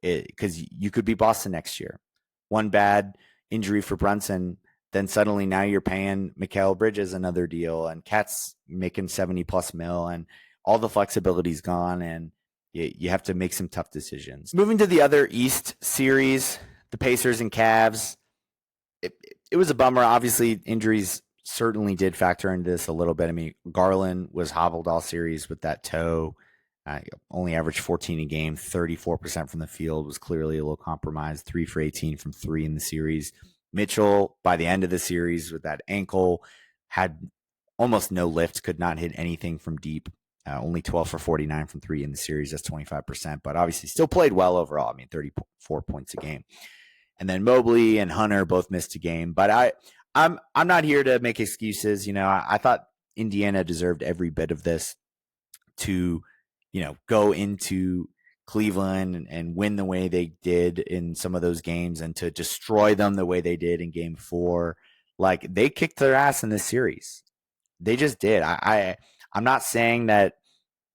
Because you could be Boston next year. One bad injury for Brunson, then suddenly now you're paying Mikal Bridges another deal, and Cat's making 70+ mil, and all the flexibility's gone, and you have to make some tough decisions. Moving to the other East series, the Pacers and Cavs, it was a bummer. Obviously, injuries certainly did factor into this a little bit. I mean, Garland was hobbled all series with that toe. Only averaged 14 a game, 34% from the field, was clearly a little compromised, 3 for 18 from 3 in the series. Mitchell, by the end of the series with that ankle, had almost no lift, could not hit anything from deep. Only 12 for 49 from three in the series. That's 25%, but obviously still played well overall. I mean, 34 points a game. And then Mobley and Hunter both missed a game. But I'm not here to make excuses. I thought Indiana deserved every bit of this to, go into Cleveland and win the way they did in some of those games and to destroy them the way they did in game 4. Like, they kicked their ass in this series. They just did. I'm not saying that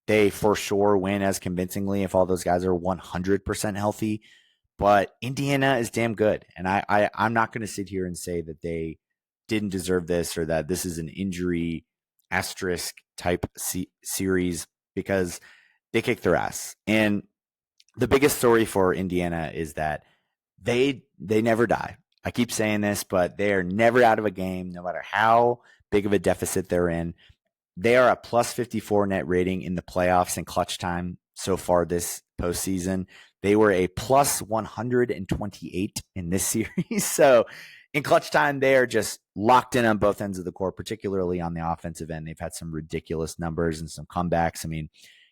they for sure win as convincingly if all those guys are 100% healthy, but Indiana is damn good. And I'm not going to sit here and say that they didn't deserve this or that this is an injury asterisk type series, because they kicked their ass. And the biggest story for Indiana is that they never die. I keep saying this, but they are never out of a game, no matter how big of a deficit they're in. They are a plus 54 net rating in the playoffs in clutch time so far this postseason. They were a plus 128 in this series. So in clutch time, they are just locked in on both ends of the court, particularly on the offensive end. They've had some ridiculous numbers and some comebacks. I mean,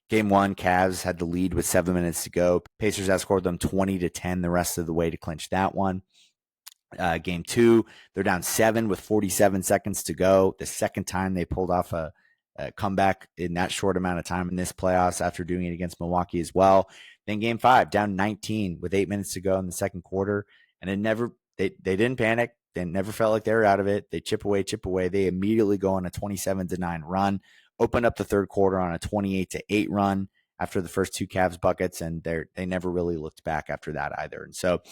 game 1, Cavs had the lead with 7 minutes to go. Pacers outscored them 20-10 the rest of the way to clinch that one. Game 2, they're down 7 with 47 seconds to go. The second time they pulled off a comeback in that short amount of time in this playoffs after doing it against Milwaukee as well. Then game 5, down 19 with 8 minutes to go in the second quarter. And they didn't panic. They never felt like they were out of it. They chip away. They immediately go on a 27-9 run, opened up the third quarter on a 28-8 run after the first 2 Cavs buckets. And they never really looked back after that either. And so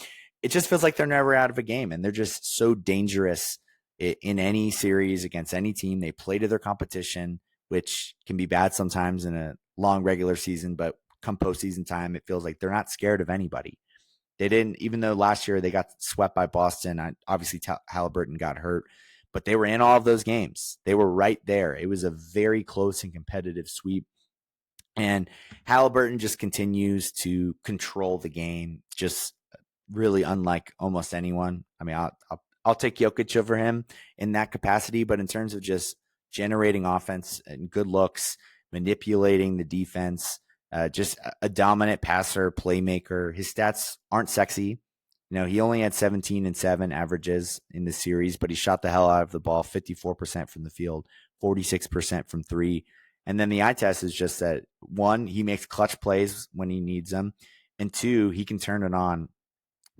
it just feels like they're never out of a game, and they're just so dangerous in any series against any team. They play to their competition, which can be bad sometimes in a long regular season, but come postseason time, it feels like they're not scared of anybody. They didn't, even though last year they got swept by Boston. Obviously, Halliburton got hurt, but they were in all of those games. They were right there. It was a very close and competitive sweep. And Halliburton just continues to control the game, just really unlike almost anyone. I mean, I'll take Jokic over him in that capacity, but in terms of just generating offense and good looks, manipulating the defense, just a dominant passer, playmaker. His stats aren't sexy. He only had 17 and 7 averages in the series, but he shot the hell out of the ball, 54% from the field, 46% from 3. And then the eye test is just that, 1, he makes clutch plays when he needs them, and 2, he can turn it on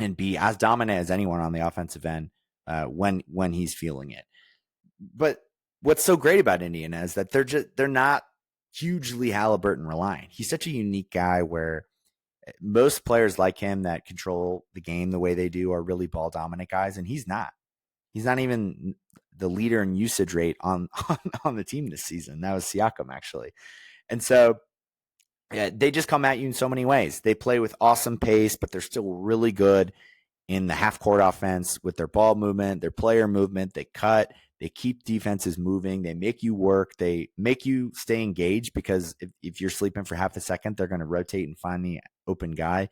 and be as dominant as anyone on the offensive end when he's feeling it. But what's so great about Indiana is that they're not hugely Halliburton reliant. He's such a unique guy where most players like him that control the game the way they do are really ball dominant guys, and he's not. He's not even the leader in usage rate on the team this season. That was Siakam, actually. And so they just come at you in so many ways. They play with awesome pace, but they're still really good in the half-court offense with their ball movement, their player movement. They cut. They keep defenses moving. They make you work. They make you stay engaged, because if you're sleeping for half a second, they're going to rotate and find the open guy.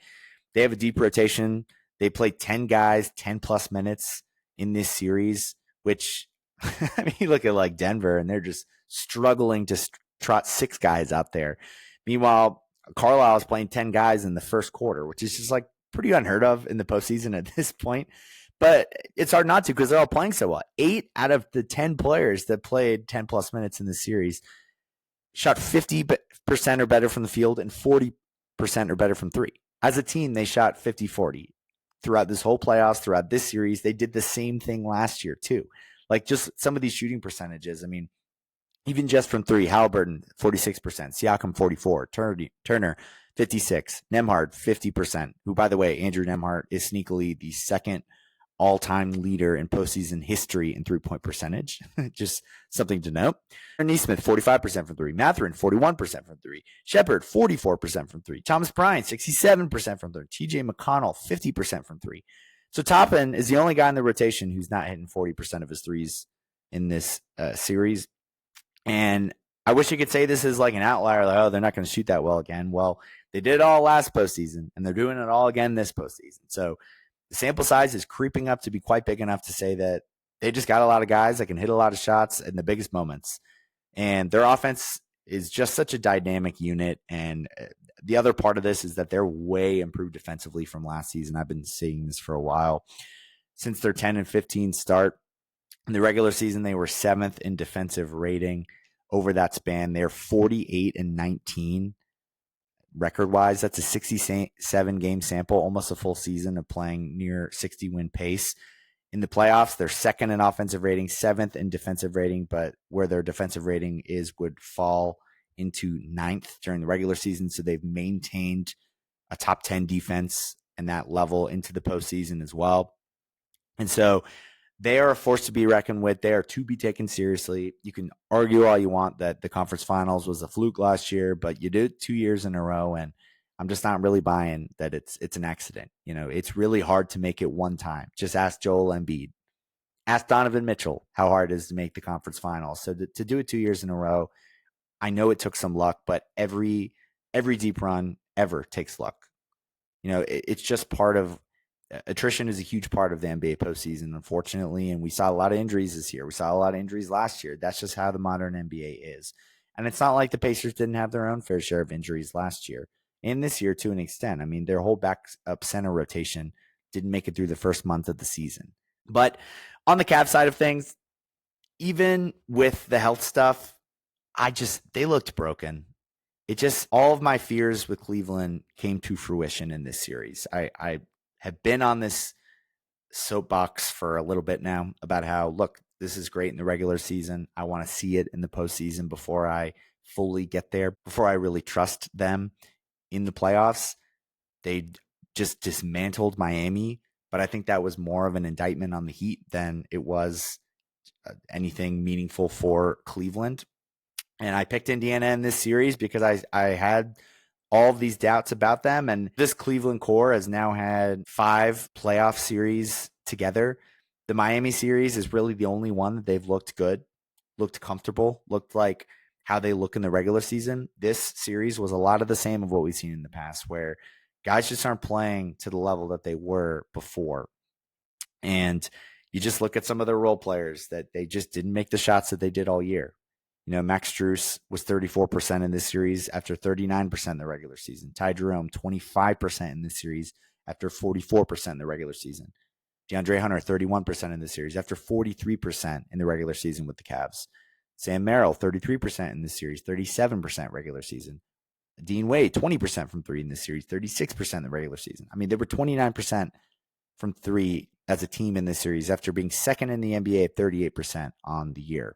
They have a deep rotation. They play 10 guys, 10-plus minutes in this series, which, I mean, you look at like Denver, and they're just struggling to trot 6 guys out there. Meanwhile, Carlisle is playing 10 guys in the first quarter, which is just like pretty unheard of in the postseason at this point. But it's hard not to, because they're all playing so well. 8 out of the 10 players that played 10-plus minutes in the series shot 50% or better from the field and 40% or better from 3. As a team, they shot 50-40 throughout this whole playoffs, throughout this series. They did the same thing last year too. Like, just some of these shooting percentages. I mean, even just from 3, Halliburton, 46%, Siakam, 44%, Turner, 56%, Nembhard, 50%, who, by the way, Andrew Nembhard is sneakily the second all-time leader in postseason history in three-point percentage. Just something to note. Nesmith, 45% from 3. Mathurin, 41% from 3. Shepard, 44% from 3. Thomas Bryant, 67% from 3. TJ McConnell, 50% from 3. So Toppin is the only guy in the rotation who's not hitting 40% of his threes in this series. And I wish I could say this is like an outlier, like, oh, they're not going to shoot that well again. Well, they did it all last postseason, and they're doing it all again this postseason. So the sample size is creeping up to be quite big enough to say that They just got a lot of guys that can hit a lot of shots in the biggest moments. And their offense is just such a dynamic unit. And the other part of this is that they're way improved defensively from last season. I've been seeing this for a while. Since their 10-15 start in the regular season, they were 7th in defensive rating over that span. They're 48-19 record wise. That's a 67 game sample, almost a full season of playing near 60 win pace. In the playoffs, they're 2nd in offensive rating, 7th in defensive rating, but where their defensive rating is would fall into 9th during the regular season. So they've maintained a top 10 defense and that level into the postseason as well. And so they are a force to be reckoned with. They are to be taken seriously. You can argue all you want that the conference finals was a fluke last year, but you did it 2 years in a row, and I'm just not really buying that it's an accident. It's really hard to make it one time. Just ask Joel Embiid. Ask Donovan Mitchell how hard it is to make the conference finals. So to do it 2 years in a row, I know it took some luck, but every deep run ever takes luck. It's just part of attrition is a huge part of the NBA postseason, unfortunately. And we saw a lot of injuries this year. We saw a lot of injuries last year. That's just how the modern NBA is. And it's not like the Pacers didn't have their own fair share of injuries last year and this year to an extent. I mean, their whole backup center rotation didn't make it through the first month of the season. But on the Cavs side of things, even with the health stuff, they looked broken. It just, all of my fears with Cleveland came to fruition in this series. I have been on this soapbox for a little bit now about how, look, this is great in the regular season. I want to see it in the postseason before I fully get there, before I really trust them in the playoffs. They just dismantled Miami, but I think that was more of an indictment on the Heat than it was anything meaningful for Cleveland. And I picked Indiana in this series because I had all of these doubts about them. And this Cleveland core has now had 5 playoff series together. The Miami series is really the only one that they've looked good, looked comfortable, looked like how they look in the regular season. This series was a lot of the same of what we've seen in the past, where guys just aren't playing to the level that they were before. And you just look at some of their role players that they just didn't make the shots that they did all year. Max Strus was 34% in this series after 39% in the regular season. Ty Jerome, 25% in this series after 44% in the regular season. DeAndre Hunter, 31% in this series after 43% in the regular season with the Cavs. Sam Merrill, 33% in this series, 37% regular season. Dean Wade, 20% from 3 in this series, 36% in the regular season. I mean, they were 29% from 3 as a team in this series after being 2nd in the NBA at 38% on the year.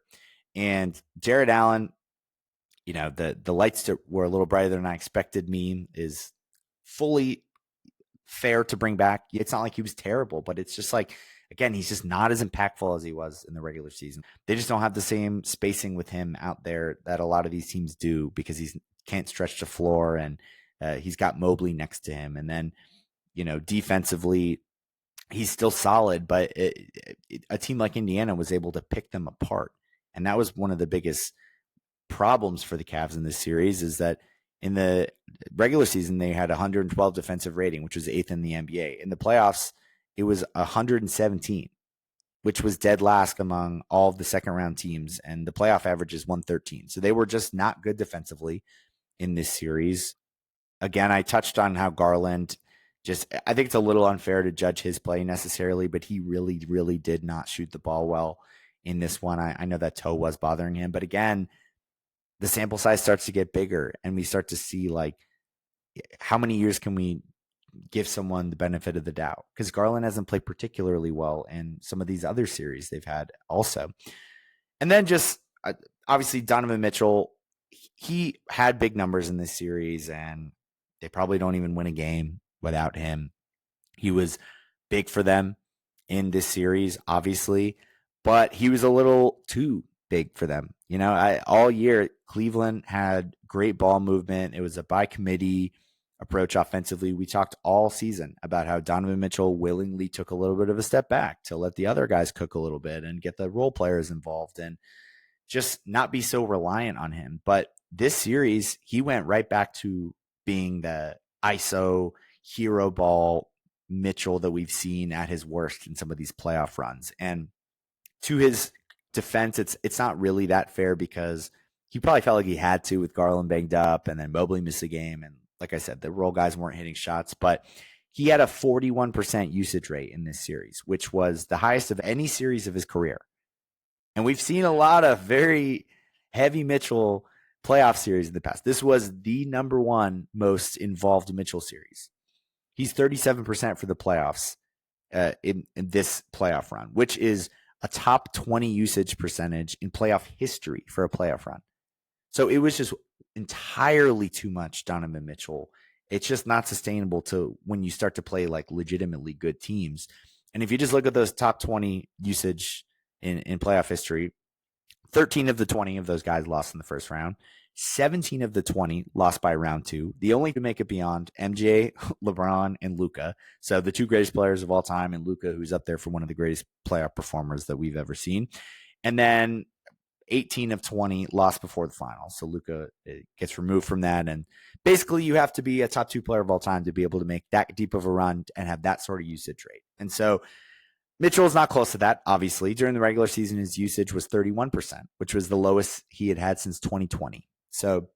And Jared Allen, the lights were a little brighter than I expected meme is fully fair to bring back. It's not like he was terrible, but it's just like, again, he's just not as impactful as he was in the regular season. They just don't have the same spacing with him out there that a lot of these teams do because he can't stretch the floor, and he's got Mobley next to him. And then, defensively, he's still solid, but a team like Indiana was able to pick them apart. And that was one of the biggest problems for the Cavs in this series, is that in the regular season, they had 112 defensive rating, which was 8th in the NBA. In the playoffs, it was 117, which was dead last among all of the second round teams. And the playoff average is 113. So they were just not good defensively in this series. Again, I touched on how Garland I think it's a little unfair to judge his play necessarily, but he really, really did not shoot the ball well in this one. I know that toe was bothering him, but again, the sample size starts to get bigger and we start to see like how many years can we give someone the benefit of the doubt, because Garland hasn't played particularly well in some of these other series they've had also. And then just obviously Donovan Mitchell, he had big numbers in this series and they probably don't even win a game without him. He was big for them in this series, obviously, but he was a little too big for them. All year, Cleveland had great ball movement. It was a by committee approach offensively. We talked all season about how Donovan Mitchell willingly took a little bit of a step back to let the other guys cook a little bit and get the role players involved and just not be so reliant on him. But this series, he went right back to being the ISO hero ball Mitchell that we've seen at his worst in some of these playoff runs. And to his defense, it's not really that fair because he probably felt like he had to with Garland banged up, and then Mobley missed a game, and like I said, the role guys weren't hitting shots, but he had a 41% usage rate in this series, which was the highest of any series of his career. And we've seen a lot of very heavy Mitchell playoff series in the past. This was the number one most involved Mitchell series. He's 37% for the playoffs in this playoff run, which is a top 20 usage percentage in playoff history for a playoff run. So it was just entirely too much Donovan Mitchell. It's just not sustainable to when you start to play like legitimately good teams. And if you just look at those top 20 usage in playoff history, 13 of the 20 of those guys lost in the first round. 17 of the 20 lost by round two. The only to make it beyond MJ, LeBron, and Luka. So the two greatest players of all time, and Luka, who's up there for one of the greatest playoff performers that we've ever seen. And then 18 of 20 lost before the finals. So Luka gets removed from that. And basically, you have to be a top two player of all time to be able to make that deep of a run and have that sort of usage rate. And so Mitchell's not close to that, obviously. During the regular season, his usage was 31%, which was the lowest he had had since 2020. So,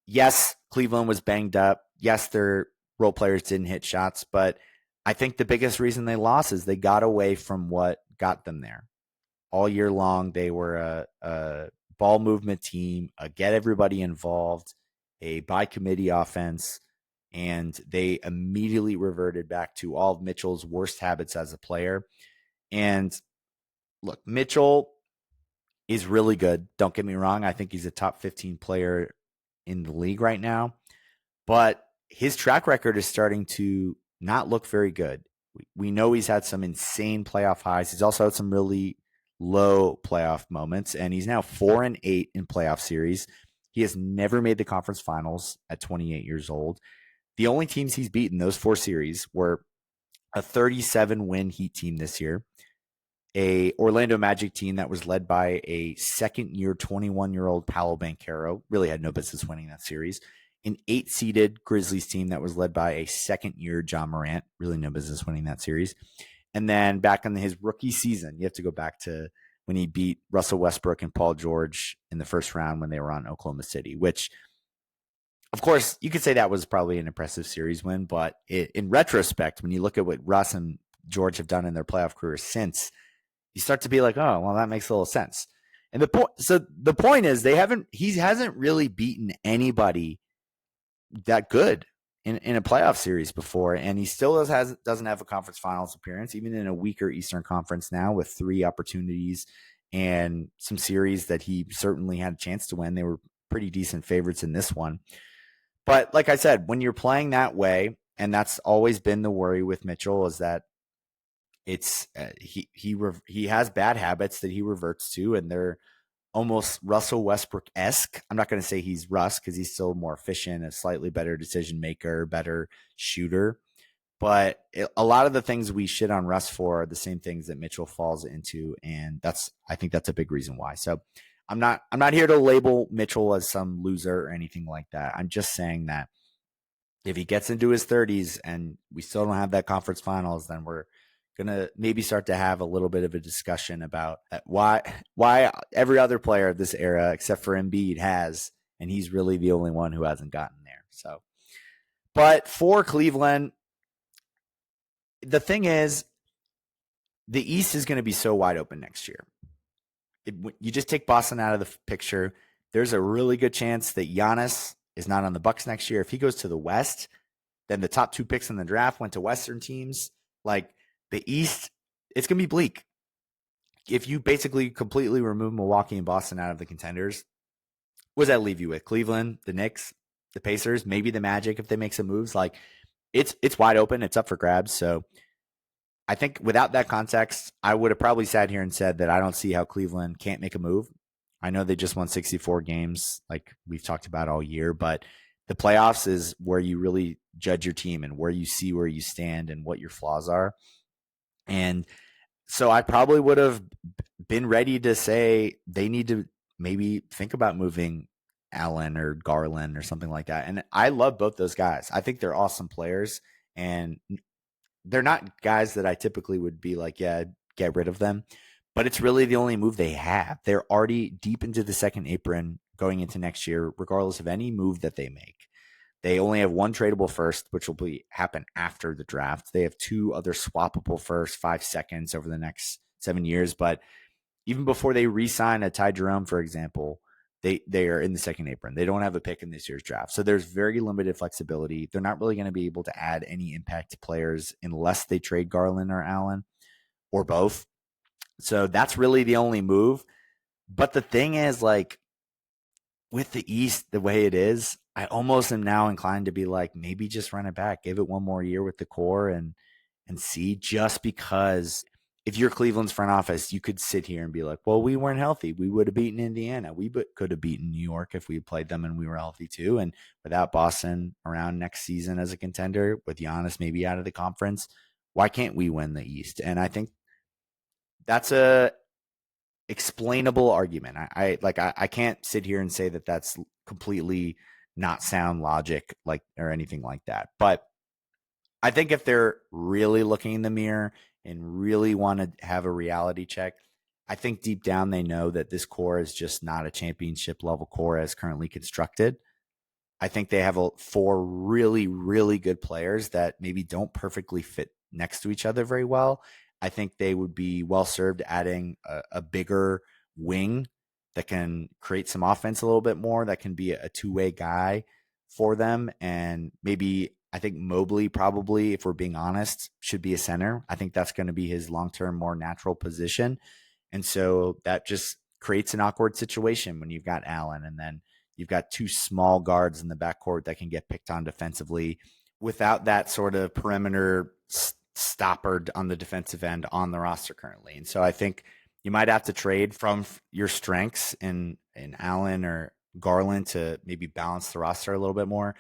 yes, Cleveland was banged up. Yes, their role players didn't hit shots, but I think the biggest reason they lost is they got away from what got them there. All year long, they were a ball movement team, a get everybody involved, a by committee offense, and they immediately reverted back to all of Mitchell's worst habits as a player. And look, Mitchell is really good. Don't get me wrong. I think he's a top 15 player in the league right now. But his track record is starting to not look very good. We know he's had some insane playoff highs. He's also had some really low playoff moments, and he's now 4-8 in playoff series. He has never made the conference finals at 28 years old. The only teams he's beaten those four series were a 37-win Heat team this year, a Orlando Magic team that was led by a second-year, 21-year-old Paolo Banchero, really had no business winning that series, an 8-seeded Grizzlies team that was led by a second-year John Morant, really no business winning that series, and then back in his rookie season, you have to go back to when he beat Russell Westbrook and Paul George in the first round when they were on Oklahoma City, which, of course, you could say that was probably an impressive series win, but in retrospect, when you look at what Russ and George have done in their playoff careers since, you start to be like, oh, well, that makes a little sense. And the point is he hasn't really beaten anybody that good in a playoff series before, and he still doesn't have a conference finals appearance, even in a weaker Eastern Conference now with 3 opportunities and some series that he certainly had a chance to win. They were pretty decent favorites in this one. But like I said, when you're playing that way, and that's always been the worry with Mitchell, is that it's he has bad habits that he reverts to, and they're almost Russell Westbrook-esque. I'm not going to say he's Russ because he's still more efficient, a slightly better decision maker, better shooter. But a lot of the things we shit on Russ for are the same things that Mitchell falls into, and I think that's a big reason why. So I'm not here to label Mitchell as some loser or anything like that. I'm just saying that if he gets into his 30s and we still don't have that conference finals, then we're going to maybe start to have a little bit of a discussion about why every other player of this era, except for Embiid, has, and he's really the only one who hasn't gotten there. So, but for Cleveland, the thing is, the East is going to be so wide open next year. You just take Boston out of the picture, there's a really good chance that Giannis is not on the Bucks next year. If he goes to the West, then the top 2 picks in the draft went to Western teams. Like the East, it's going to be bleak. If you basically completely remove Milwaukee and Boston out of the contenders, what does that leave you with? Cleveland, the Knicks, the Pacers, maybe the Magic if they make some moves. Like it's wide open. It's up for grabs. So I think without that context, I would have probably sat here and said that I don't see how Cleveland can't make a move. I know they just won 64 games, like we've talked about all year, but the playoffs is where you really judge your team and where you see where you stand and what your flaws are. And so I probably would have been ready to say they need to maybe think about moving Allen or Garland or something like that. And I love both those guys. I think they're awesome players, and they're not guys that I typically would be like, yeah, get rid of them. but it's really the only move they have. They're already deep into the second apron going into next year, regardless of any move that they make. They only have one tradable first, which will happen after the draft. They have two other swappable first, 5 seconds over the next 7 years. But even before they re-sign a Ty Jerome, for example, they are in the second apron. They don't have a pick in this year's draft. So there's very limited flexibility. They're not really going to be able to add any impact players unless they trade Garland or Allen or both. So that's really the only move. But the thing is, like, with the East the way it is, I almost am now inclined to be like, maybe just run it back, give it one more year with the core and see, just because if you're Cleveland's front office, you could sit here and be like, well, we weren't healthy. We would have beaten Indiana. We could have beaten New York if we had played them and we were healthy too. And without Boston around next season as a contender, with Giannis maybe out of the conference, why can't we win the East? And I think that's a explainable argument. I can't sit here and say that that's completely not sound logic, like, or anything like that. But I think if they're really looking in the mirror and really want to have a reality check, I think deep down they know that this core is just not a championship level core as currently constructed. I think they have four really, really good players that maybe don't perfectly fit next to each other very well. I think they would be well served adding a bigger wing that can create some offense a little bit more, that can be a two-way guy for them. And maybe I think Mobley probably, if we're being honest, should be a center. I think that's going to be his long-term, more natural position. And so that just creates an awkward situation when you've got Allen and then you've got two small guards in the backcourt that can get picked on defensively without that sort of perimeter stopper on the defensive end on the roster currently. And so I think you might have to trade from your strengths in Allen or Garland to maybe balance the roster a little bit more.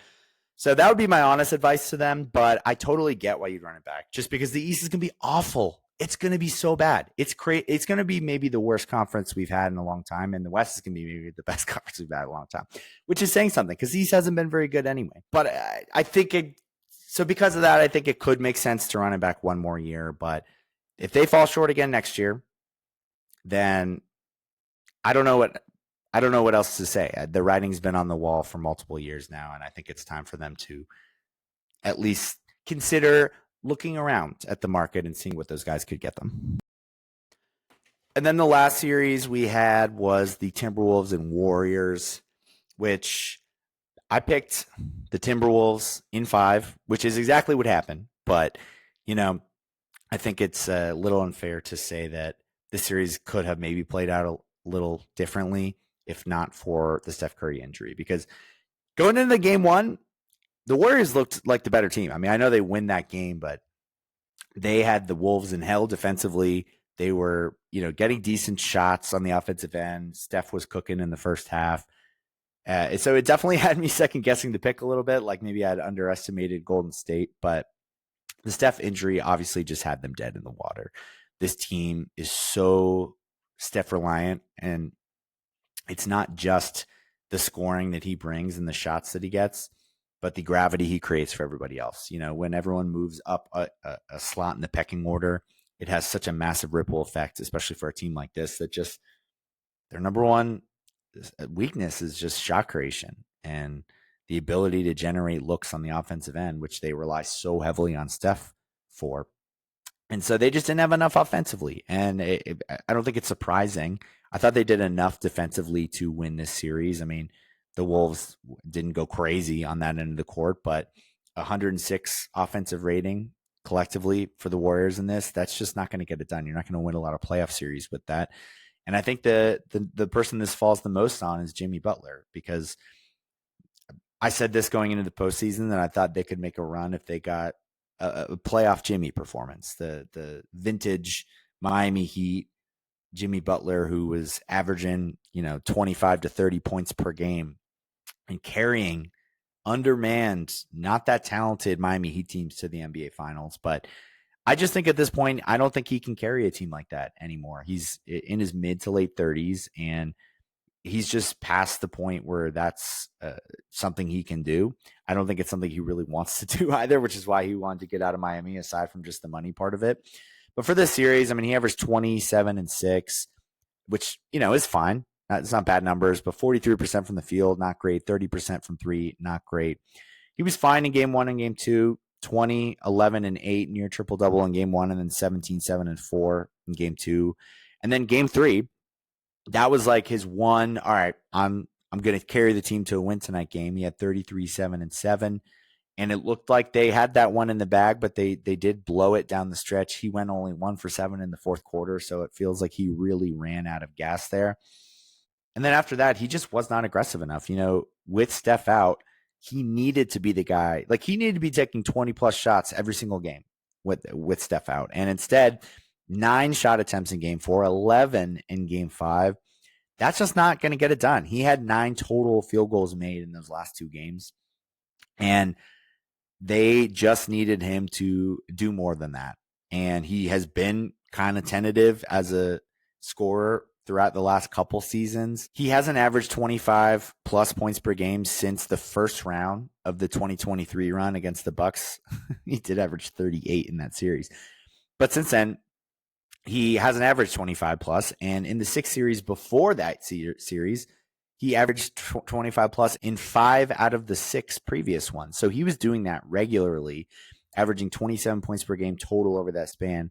So that would be my honest advice to them, but I totally get why you'd run it back, just because the East is going to be awful. It's going to be so bad. It's going to be maybe the worst conference we've had in a long time, and the West is going to be maybe the best conference we've had in a long time, which is saying something because the East hasn't been very good anyway. But I think so because of that, I think it could make sense to run it back one more year. But if they fall short again next year, then I don't know what else to say. The writing's been on the wall for multiple years now, and I think it's time for them to at least consider looking around at the market and seeing what those guys could get them. And then the last series we had was the Timberwolves and Warriors, which I picked the Timberwolves in 5, which is exactly what happened. But, I think it's a little unfair to say that the series could have maybe played out a little differently if not for the Steph Curry injury. Because going into the game 1, the Warriors looked like the better team. I mean, I know they win that game, but they had the Wolves in hell defensively. They were, getting decent shots on the offensive end. Steph was cooking in the first half. So it definitely had me second guessing the pick a little bit, like maybe I had underestimated Golden State, but the Steph injury obviously just had them dead in the water. This team is so Steph reliant, and it's not just the scoring that he brings and the shots that he gets, but the gravity he creates for everybody else. When everyone moves up a slot in the pecking order, it has such a massive ripple effect, especially for a team like this, that just their number one weakness is just shot creation and the ability to generate looks on the offensive end, which they rely so heavily on Steph for. And so they just didn't have enough offensively. And I don't think it's surprising. I thought they did enough defensively to win this series. I mean, the Wolves didn't go crazy on that end of the court, but 106 offensive rating collectively for the Warriors in this, that's just not going to get it done. You're not going to win a lot of playoff series with that. And I think the person this falls the most on is Jimmy Butler, because I said this going into the postseason that I thought they could make a run if they got a playoff Jimmy performance, the vintage Miami Heat Jimmy Butler, who was averaging 25 to 30 points per game and carrying undermanned, not that talented Miami Heat teams to the NBA Finals. But I just think at this point, I don't think he can carry a team like that anymore. He's in his mid to late 30s, and he's just past the point where that's something he can do. I don't think it's something he really wants to do either, which is why he wanted to get out of Miami, aside from just the money part of it. But for this series, I mean, he averaged 27 and 6, which, is fine. It's not bad numbers, but 43% from the field, not great. 30% from three, not great. He was fine in game one and game two, 20, 11, and 8, near triple double in game one, and then 17, 7, and 4 in game two. And then game three, that was like his one, all right, I'm going to carry the team to a win tonight game. He had 33, 7, and 7. And it looked like they had that one in the bag, but they did blow it down the stretch. He went only 1 for 7 in the fourth quarter, so it feels like he really ran out of gas there. And then after that, he just was not aggressive enough. With Steph out, he needed to be the guy. Like, he needed to be taking 20-plus shots every single game with Steph out. And instead, 9 shot attempts in game 4, 11 in game 5. That's just not going to get it done. He had 9 total field goals made in those last 2 games. And they just needed him to do more than that. And he has been kind of tentative as a scorer throughout the last couple seasons. He hasn't averaged 25 plus points per game since the first round of the 2023 run against the Bucks. He did average 38 in that series. But since then, he hasn't averaged 25 plus. And in the 6 series before that series, he averaged 25 plus in 5 out of the 6 previous ones. So he was doing that regularly, averaging 27 points per game total over that span.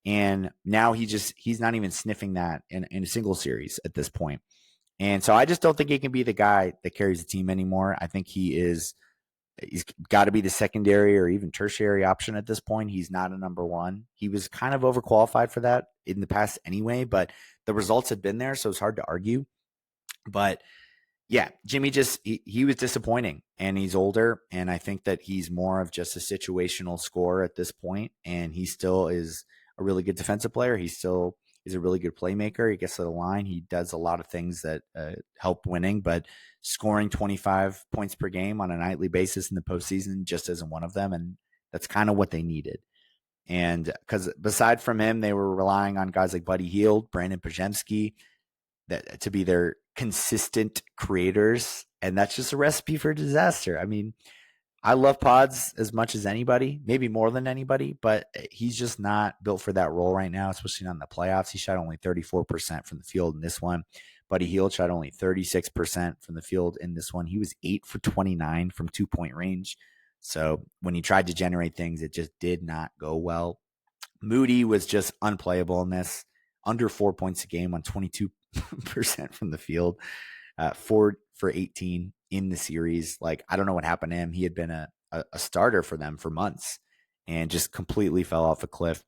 And now he's not even sniffing that in a single series at this point. And so I just don't think he can be the guy that carries the team anymore. I think he's got to be the secondary or even tertiary option at this point. He's not a number one. He was kind of overqualified for that in the past anyway, but the results had been there, so it's hard to argue. But yeah, Jimmy he was disappointing, and he's older, and I think that he's more of just a situational scorer at this point, and he still is a really good defensive player. He still is a really good playmaker. He gets to the line. He does a lot of things that help winning, but scoring 25 points per game on a nightly basis in the postseason just isn't one of them, and that's kind of what they needed. And because beside from him, they were relying on guys like Buddy Hield, Brandon Podziemski, that to be their consistent creators, and that's just a recipe for disaster. I mean, I love Pods as much as anybody, maybe more than anybody, but he's just not built for that role right now, especially not in the playoffs. He shot only 34% from the field in this one. Buddy Hield shot only 36% from the field in this one. He was 8 for 29 from 2-point range. So when he tried to generate things, it just did not go well. Moody was just unplayable in this, under 4 points a game on 22% from the field, 4 for 18 in the series. Like, I don't know what happened to him. He had been a starter for them for months and just completely fell off a cliff.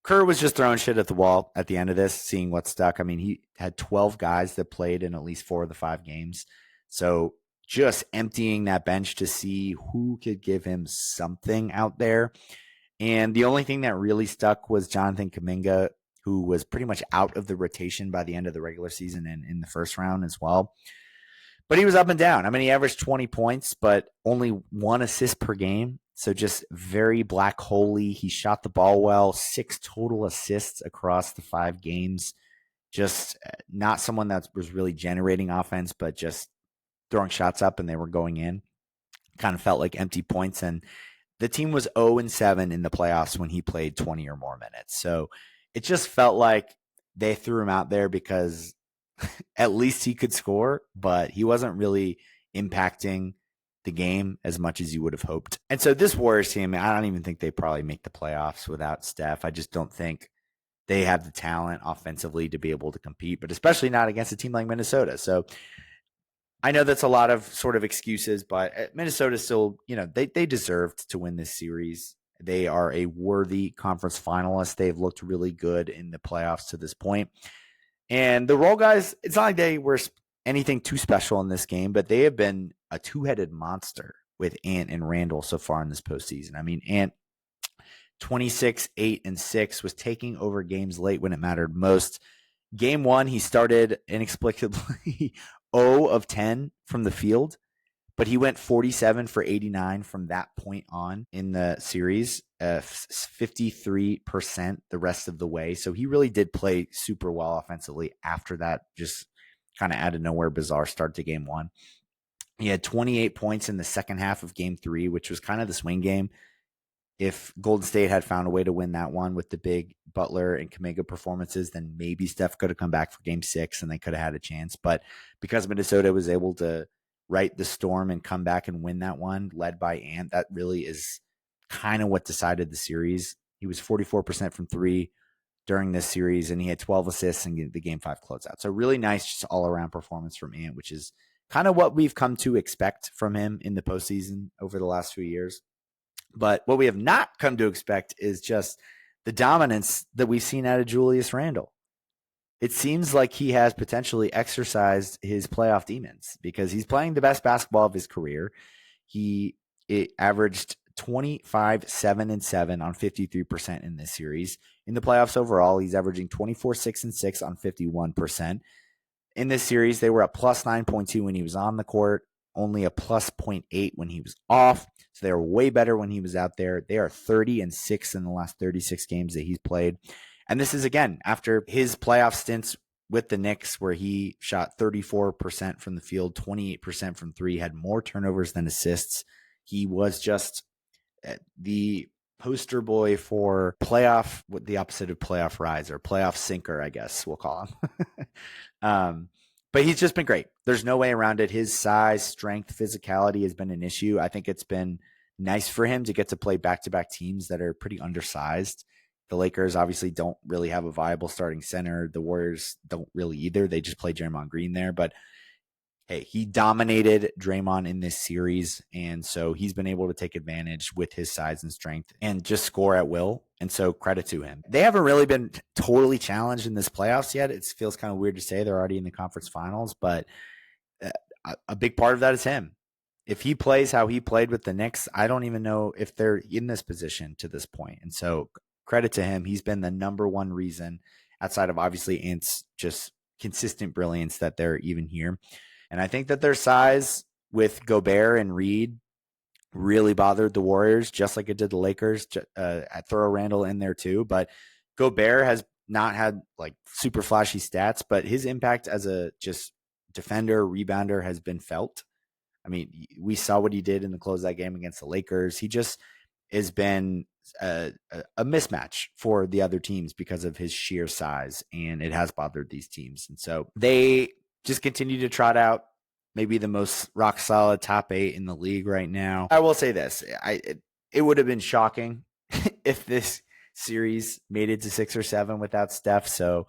Kerr was just throwing shit at the wall at the end of this, seeing what stuck. I mean, he had 12 guys that played in at least 4 of the 5 games. So just emptying that bench to see who could give him something out there. And the only thing that really stuck was Jonathan Kuminga, who was pretty much out of the rotation by the end of the regular season and in the first round as well. But he was up and down. I mean, he averaged 20 points, but only 1 assist per game. So just very black holey. He shot the ball well, 6 total assists across the 5 games. Just not someone that was really generating offense, but just throwing shots up and they were going in. Kind of felt like empty points. And the team was 0-7 in the playoffs when he played 20 or more minutes. So it just felt like they threw him out there because at least he could score, but he wasn't really impacting the game as much as you would have hoped. And so this Warriors team, I don't even think they probably make the playoffs without Steph. I just don't think they have the talent offensively to be able to compete, but especially not against a team like Minnesota. So I know that's a lot of sort of excuses, but Minnesota still, they deserved to win this series. They are a worthy conference finalist. They've looked really good in the playoffs to this point. And the role guys, it's not like they were anything too special in this game, but they have been a two-headed monster with Ant and Randall so far in this postseason. I mean, Ant, 26, 8, and 6, was taking over games late when it mattered most. Game 1, he started inexplicably 0 of 10 from the field, but he went 47 for 89 from that point on in the series, 53% the rest of the way. So he really did play super well offensively after that, just kind of out of nowhere, bizarre start to game 1. He had 28 points in the second half of game 3, which was kind of the swing game. if Golden State had found a way to win that one with the big Butler and Kuminga performances, then maybe Steph could have come back for game 6 and they could have had a chance. But because Minnesota was able to right the storm and come back and win that one, led by Ant, that really is kind of what decided the series. He was 44% from 3 during this series, and he had 12 assists in the game 5 closeout. So really nice, just all-around performance from Ant, which is kind of what we've come to expect from him in the postseason over the last few years. But what we have not come to expect is just the dominance that we've seen out of Julius Randle. It seems like he has potentially exercised his playoff demons because he's playing the best basketball of his career. He averaged 25, 7, and 7 on 53% in this series. In the playoffs overall, he's averaging 24, 6, and 6 on 51%. In this series, they were a plus 9.2 when he was on the court, only a plus 0.8 when he was off. So they were way better when he was out there. They are 30 and 6 in the last 36 games that he's played. And this is, again, after his playoff stints with the Knicks, where he shot 34% from the field, 28% from 3, had more turnovers than assists. He was just the poster boy for playoff, what the opposite of playoff rise, or playoff sinker, I guess we'll call him. But he's just been great. There's no way around it. His size, strength, physicality has been an issue. I think it's been nice for him to get to play back-to-back teams that are pretty undersized. The Lakers obviously don't really have a viable starting center. The Warriors don't really either. They just play Draymond Green there. But hey, he dominated Draymond in this series, and so he's been able to take advantage with his size and strength and just score at will, and so credit to him. They haven't really been totally challenged in this playoffs yet. It feels kind of weird to say they're already in the conference finals, but a big part of that is him. If he plays how he played with the Knicks, I don't even know if they're in this position to this point, and so credit to him. He's been the number one reason, outside of obviously Ant's just consistent brilliance, that they're even here. And I think that their size with Gobert and Reed really bothered the Warriors, just like it did the Lakers. I throw Randle in there too, but Gobert has not had like super flashy stats, but his impact as a just defender, rebounder has been felt. I mean, we saw what he did in the close of that game against the Lakers. He just has been a mismatch for the other teams because of his sheer size, and it has bothered these teams. And so they just continue to trot out maybe the most rock solid top 8 in the league right now. I will say this. It would have been shocking if this series made it to 6 or 7 without Steph. So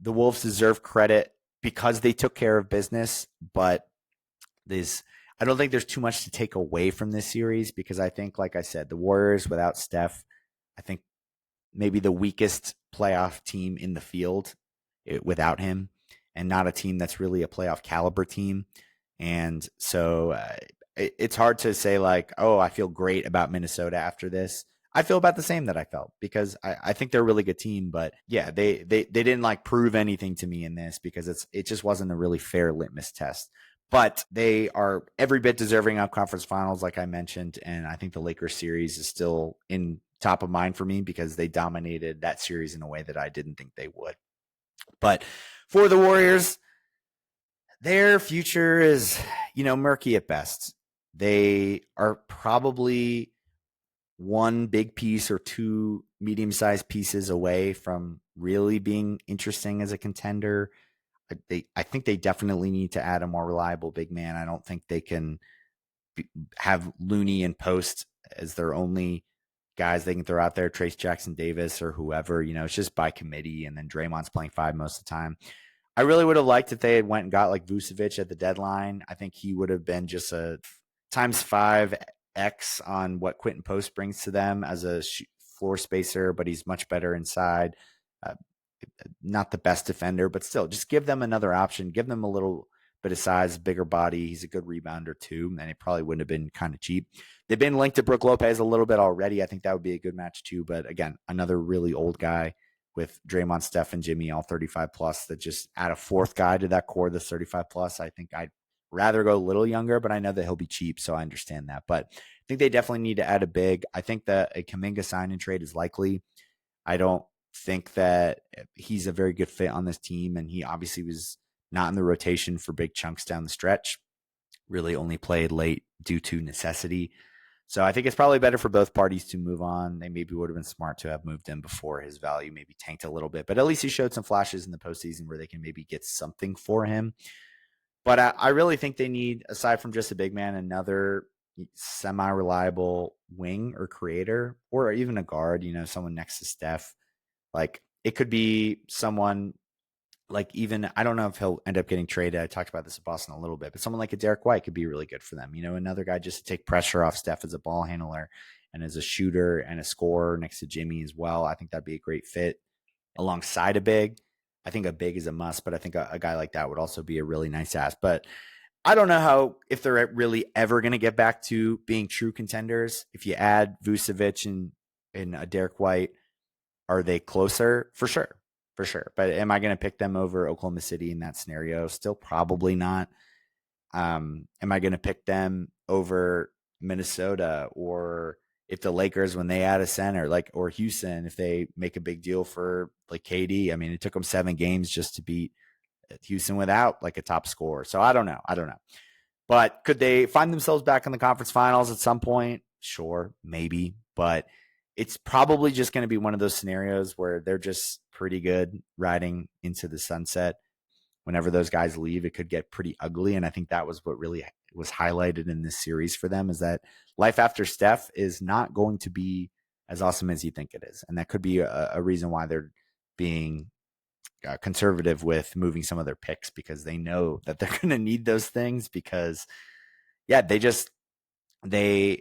the Wolves deserve credit because they took care of business, but I don't think there's too much to take away from this series because I think, like I said, the Warriors without Steph, I think maybe the weakest playoff team in the field without him, and not a team that's really a playoff caliber team. And so it's hard to say like, oh, I feel great about Minnesota after this. I feel about the same that I felt because I think they're a really good team, but yeah, they didn't like prove anything to me in this because it just wasn't a really fair litmus test. But they are every bit deserving of conference finals, like I mentioned, and I think the Lakers series is still in top of mind for me because they dominated that series in a way that I didn't think they would. But for the Warriors, their future is, murky at best. They are probably one big piece or two medium-sized pieces away from really being interesting as a contender. I think they definitely need to add a more reliable big man. I don't think they can have Looney and Post as their only guys they can throw out there, Trace Jackson Davis or whoever. It's just by committee, and then Draymond's playing 5 most of the time. I really would have liked if they had went and got like Vucevic at the deadline. I think he would have been just a times 5x on what Quentin Post brings to them as a floor spacer, but he's much better inside. Not the best defender, but still, just give them another option. Give them a little bit of size, bigger body. He's a good rebounder too, and it probably wouldn't have been kind of cheap. They've been linked to Brook Lopez a little bit already. I think that would be a good match too. But again, another really old guy with Draymond, Steph, and Jimmy, all 35 plus, that just add a fourth guy to that core that's 35 plus. I think I'd rather go a little younger, but I know that he'll be cheap, so I understand that. But I think they definitely need to add a big. I think that a Kuminga sign and trade is likely. I don't think that he's a very good fit on this team, and he obviously was not in the rotation for big chunks down the stretch. Really only played late due to necessity. So I think it's probably better for both parties to move on. They maybe would have been smart to have moved him before his value maybe tanked a little bit, but at least he showed some flashes in the postseason where they can maybe get something for him. But I really think they need, aside from just a big man, another semi-reliable wing or creator, or even a guard. Someone next to Steph. Like it could be someone like even I don't know if he'll end up getting traded. I talked about this in Boston a little bit, but someone like a Derek White could be really good for them. Another guy just to take pressure off Steph as a ball handler and as a shooter and a scorer next to Jimmy as well. I think that'd be a great fit alongside a big. I think a big is a must, but I think a guy like that would also be a really nice ass. But I don't know if they're really ever going to get back to being true contenders. If you add Vucevic and a Derek White, are they closer? For sure. For sure. But am I going to pick them over Oklahoma City in that scenario? Still probably not. Am I going to pick them over Minnesota, or if the Lakers, when they add a center, or Houston, if they make a big deal for like KD? I mean, it took them 7 games just to beat Houston without like a top scorer. So I don't know. But could they find themselves back in the conference finals at some point? Sure, maybe. But it's probably just going to be one of those scenarios where they're just pretty good riding into the sunset. Whenever those guys leave, it could get pretty ugly. And I think that was what really was highlighted in this series for them, is that life after Steph is not going to be as awesome as you think it is. And that could be a reason why they're being conservative with moving some of their picks, because they know that they're going to need those things, because they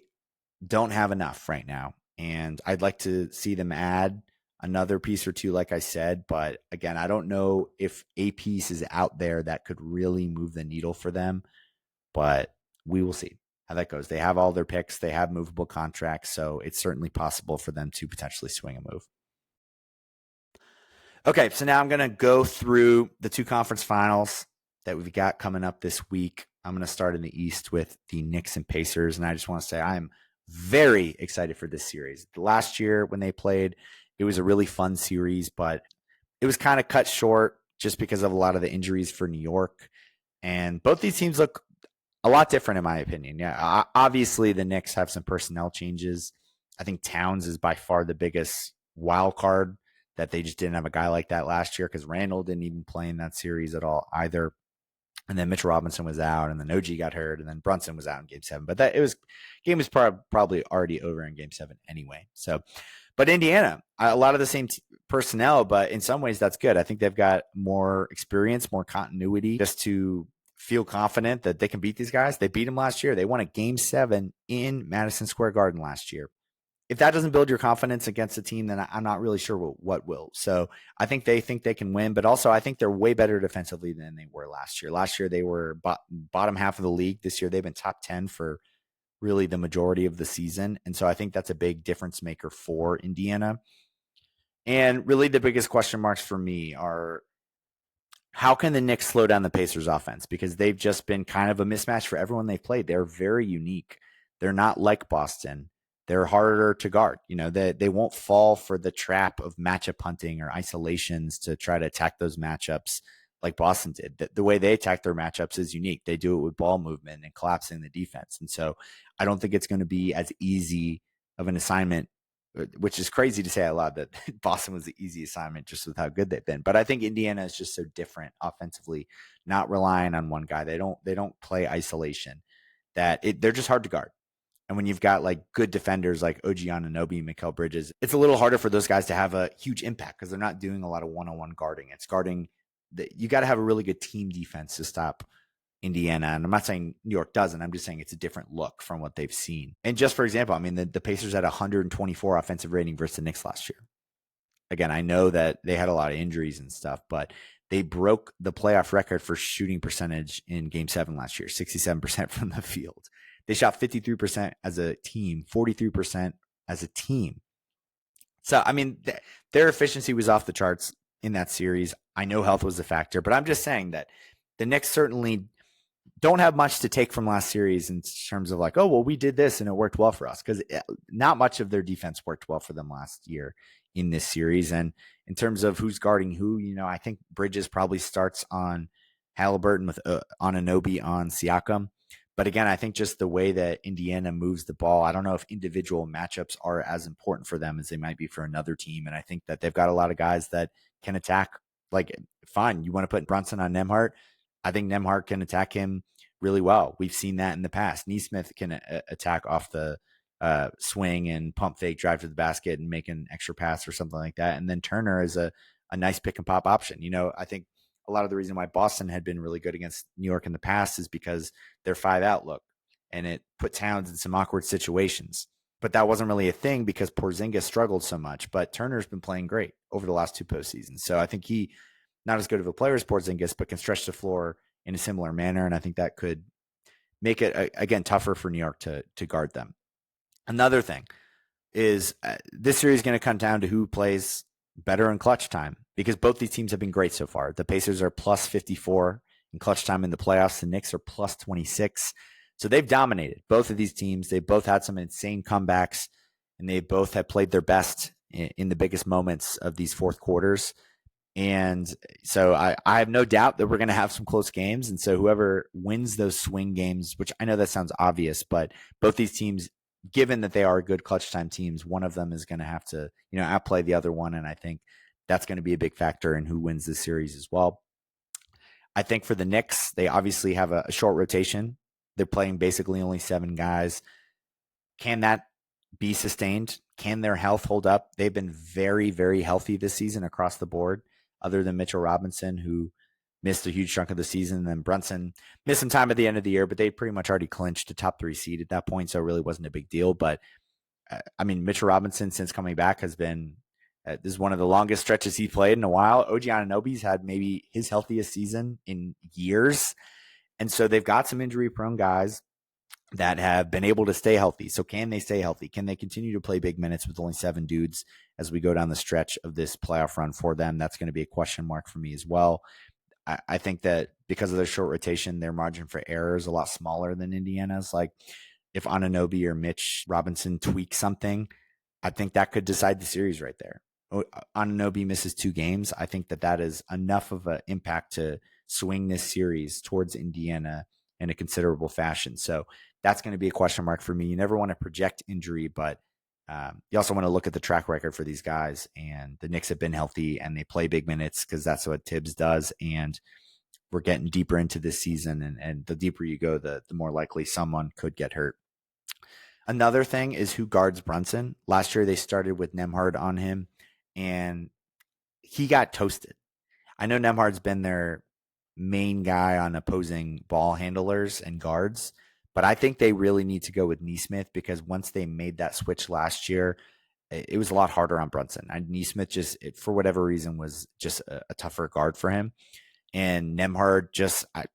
don't have enough right now. And I'd like to see them add another piece or two, like I said. But again, I don't know if a piece is out there that could really move the needle for them. But we will see how that goes. They have all their picks. They have movable contracts. So it's certainly possible for them to potentially swing a move. Okay, so now I'm going to go through the 2 conference finals that we've got coming up this week. I'm going to start in the East with the Knicks and Pacers. And I just want to say I'm very excited for this series. Last year when they played, it was a really fun series, but it was kind of cut short just because of a lot of the injuries for New York. And both these teams look a lot different, in my opinion. Yeah, obviously the Knicks have some personnel changes. I think Towns is by far the biggest wild card, that they just didn't have a guy like that last year, because Randall didn't even play in that series at all either. And then Mitchell Robinson was out, and then OG got hurt, and then Brunson was out in Game 7. But game was probably already over in Game 7 anyway. So, but Indiana, a lot of the same personnel, but in some ways that's good. I think they've got more experience, more continuity, just to feel confident that they can beat these guys. They beat them last year. They won a Game 7 in Madison Square Garden last year. If that doesn't build your confidence against a team, then I'm not really sure what will. So I think they can win, but also I think they're way better defensively than they were last year. Last year they were bottom half of the league. This year they've been top 10 for really the majority of the season. And so I think that's a big difference maker for Indiana. And really the biggest question marks for me are, how can the Knicks slow down the Pacers offense? Because they've just been kind of a mismatch for everyone they've played. They're very unique. They're not like Boston. They're harder to guard. They won't fall for the trap of matchup hunting or isolations to try to attack those matchups like Boston did. The way they attack their matchups is unique. They do it with ball movement and collapsing the defense. And so I don't think it's going to be as easy of an assignment, which is crazy to say out loud, that Boston was the easy assignment just with how good they've been. But I think Indiana is just so different offensively, not relying on one guy. They don't play isolation, they're just hard to guard. And when you've got like good defenders like OG Anunoby, Mikal Bridges, it's a little harder for those guys to have a huge impact, because they're not doing a lot of one-on-one guarding. It's guarding you got to have a really good team defense to stop Indiana. And I'm not saying New York doesn't. I'm just saying it's a different look from what they've seen. And just for example, I mean, the Pacers had 124 offensive rating versus the Knicks last year. Again, I know that they had a lot of injuries and stuff, but they broke the playoff record for shooting percentage in Game 7 last year, 67% from the field. They shot 53% as a team, 43% as a team. So, I mean, their efficiency was off the charts in that series. I know health was a factor, but I'm just saying that the Knicks certainly don't have much to take from last series in terms of like, oh, well, we did this and it worked well for us, because not much of their defense worked well for them last year in this series. And in terms of who's guarding who, I think Bridges probably starts on Halliburton with Anunoby on Siakam. But again, I think just the way that Indiana moves the ball, I don't know if individual matchups are as important for them as they might be for another team. And I think that they've got a lot of guys that can attack. Like, fine, you want to put Brunson on Nembhard? I think Nembhard can attack him really well. We've seen that in the past. Neesmith can attack off the swing and pump fake, drive to the basket and make an extra pass or something like that. And then Turner is a nice pick and pop option. I think a lot of the reason why Boston had been really good against New York in the past is because their 5-out look, and it put Towns in some awkward situations. But that wasn't really a thing because Porzingis struggled so much. But Turner's been playing great over the last 2 postseasons. So I think he, not as good of a player as Porzingis, but can stretch the floor in a similar manner. And I think that could make it, again, tougher for New York to guard them. Another thing is this series is going to come down to who plays better in clutch time, because both these teams have been great so far. The Pacers are plus 54 in clutch time in the playoffs. The Knicks are plus 26. So they've dominated both of these teams. They both had some insane comebacks, and they both have played their best in the biggest moments of these fourth quarters. And so I have no doubt that we're going to have some close games. And so whoever wins those swing games, which I know that sounds obvious, but both these teams, given that they are good clutch time teams, one of them is going to have to, outplay the other one. And I think that's going to be a big factor in who wins this series as well. I think for the Knicks, they obviously have a short rotation. They're playing basically only 7 guys. Can that be sustained? Can their health hold up? They've been very, very healthy this season across the board, other than Mitchell Robinson, who missed a huge chunk of the season. And then Brunson missed some time at the end of the year, but they pretty much already clinched a top 3 seed at that point, so it really wasn't a big deal. But, Mitchell Robinson, since coming back, has been this is one of the longest stretches he played in a while. OG Anunoby's had maybe his healthiest season in years. And so they've got some injury-prone guys that have been able to stay healthy. So can they stay healthy? Can they continue to play big minutes with only 7 dudes as we go down the stretch of this playoff run for them? That's going to be a question mark for me as well. I think that because of their short rotation, their margin for error is a lot smaller than Indiana's. Like, if Anunoby or Mitch Robinson tweak something, I think that could decide the series right there. Anunoby misses 2 games. I think that is enough of an impact to swing this series towards Indiana in a considerable fashion. So that's going to be a question mark for me. You never want to project injury, but you also want to look at the track record for these guys. And the Knicks have been healthy and they play big minutes because that's what Tibbs does. And we're getting deeper into this season. And the deeper you go, the more likely someone could get hurt. Another thing is who guards Brunson. Last year, they started with Nembhard on him, and he got toasted. I know Nembhard's been their main guy on opposing ball handlers and guards, but I think they really need to go with Neesmith, because once they made that switch last year, it was a lot harder on Brunson. And Neesmith just, for whatever reason, was just a tougher guard for him. And Nembhard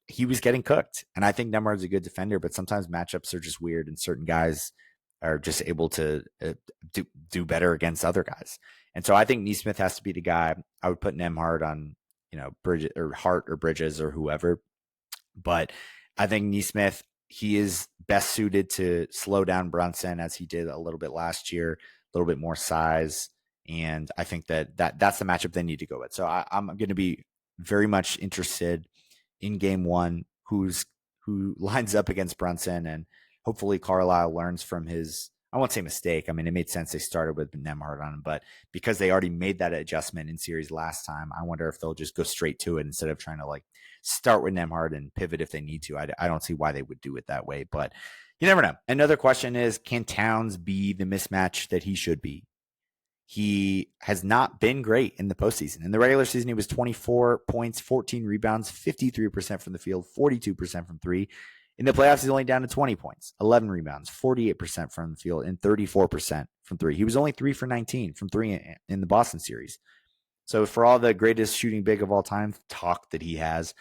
he was getting cooked. And I think Nembhard's a good defender, but sometimes matchups are just weird and certain guys are just able to do better against other guys. And so I think Neesmith has to be the guy. I would put Nembhard on, Bridges or Hart or Bridges or whoever. But I think Neesmith, he is best suited to slow down Brunson, as he did a little bit last year, a little bit more size. And I think that's the matchup they need to go with. So I'm going to be very much interested in game 1, who lines up against Brunson, and hopefully Carlisle learns from his, I won't say mistake. I mean, it made sense they started with Nembhard on him, but because they already made that adjustment in series last time, I wonder if they'll just go straight to it instead of trying to start with Nembhard and pivot if they need to. I don't see why they would do it that way, but you never know. Another question is, can Towns be the mismatch that he should be? He has not been great in the postseason. In the regular season, he was 24 points, 14 rebounds, 53% from the field, 42% from 3. In the playoffs, he's only down to 20 points, 11 rebounds, 48% from the field, and 34% from 3. He was only 3 for 19 from 3 in the Boston series. So for all the greatest shooting big of all time talk that he has,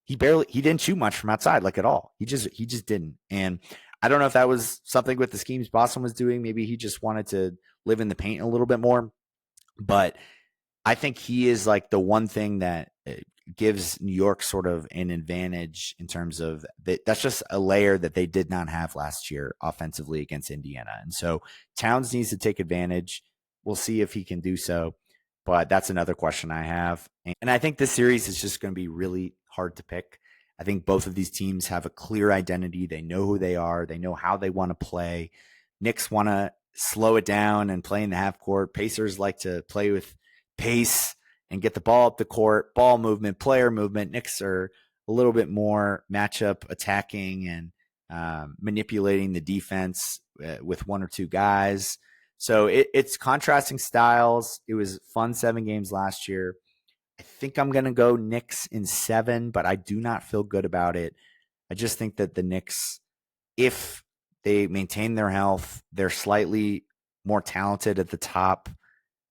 he didn't shoot much from outside, at all. He just didn't. And I don't know if that was something with the schemes Boston was doing. Maybe he just wanted to live in the paint a little bit more. But I think he is the one thing that gives New York sort of an advantage in terms of that's just a layer that they did not have last year offensively against Indiana. And so Towns needs to take advantage. We'll see if he can do so. But that's another question I have. And I think this series is just going to be really hard to pick. I think both of these teams have a clear identity. They know who they are. They know how they want to play. Knicks want to slow it down and play in the half court. Pacers like to play with pace and get the ball up the court, ball movement, player movement. Knicks are a little bit more matchup attacking and manipulating the defense with one or two guys. So it's contrasting styles. It was fun 7 games last year. I think I'm going to go Knicks in 7, but I do not feel good about it. I just think that the Knicks, if they maintain their health, they're slightly more talented at the top.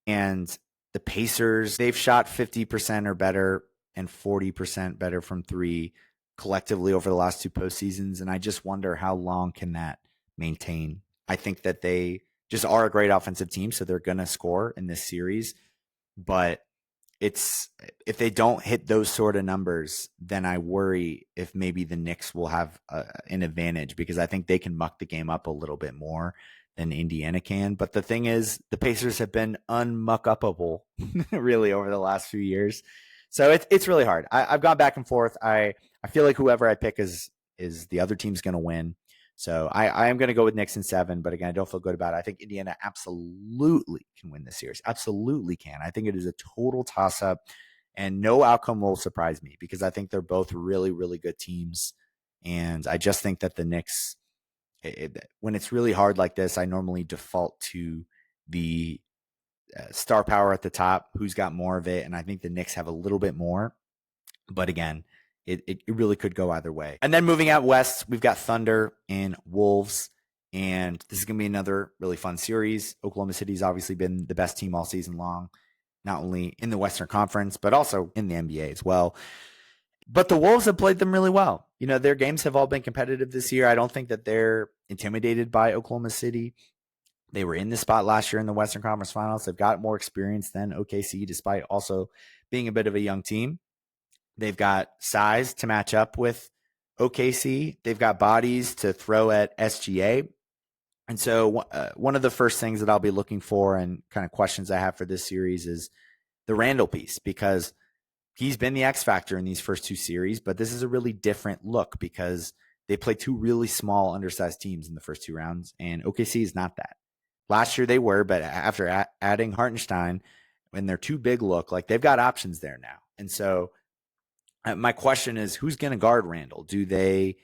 And the Pacers, they've shot 50% or better and 40% better from 3 collectively over the last 2 postseasons. And I just wonder how long can that maintain. I think that they just are a great offensive team, so they're going to score in this series. But it's if they don't hit those sort of numbers, then I worry if maybe the Knicks will have an advantage, because I think they can muck the game up a little bit more than Indiana can. But the thing is, the Pacers have been unmuck-upable really over the last few years. So it's really hard. I've gone back and forth. I feel like whoever I pick is the other team's going to win. So I am going to go with Knicks in 7, but again, I don't feel good about it. I think Indiana absolutely can win this series. Absolutely can. I think it is a total toss-up, and no outcome will surprise me because I think they're both really, really good teams. And I just think that the Knicks, when it's really hard like this, I normally default to the star power at the top, who's got more of it, and I think the Knicks have a little bit more. But again, it really could go either way. And then moving out west, we've got Thunder and Wolves, and this is going to be another really fun series. Oklahoma City's obviously been the best team all season long, not only in the Western Conference, but also in the NBA as well. But the Wolves have played them really well. You know, their games have all been competitive this year. I don't think that they're intimidated by Oklahoma City. They were in the spot last year in the Western Conference Finals. They've got more experience than OKC, despite also being a bit of a young team. They've got size to match up with OKC. They've got bodies to throw at SGA. And so one of the first things that I'll be looking for and kind of questions I have for this series is the Randall piece, because he's been the X factor in these first 2 series, but this is a really different look because they play 2 really small, undersized teams in the first 2 rounds, and OKC is not that. Last year they were, but after adding Hartenstein, when their 2 big look, like they've got options there now. And so my question is, who's going to guard Randall? Do they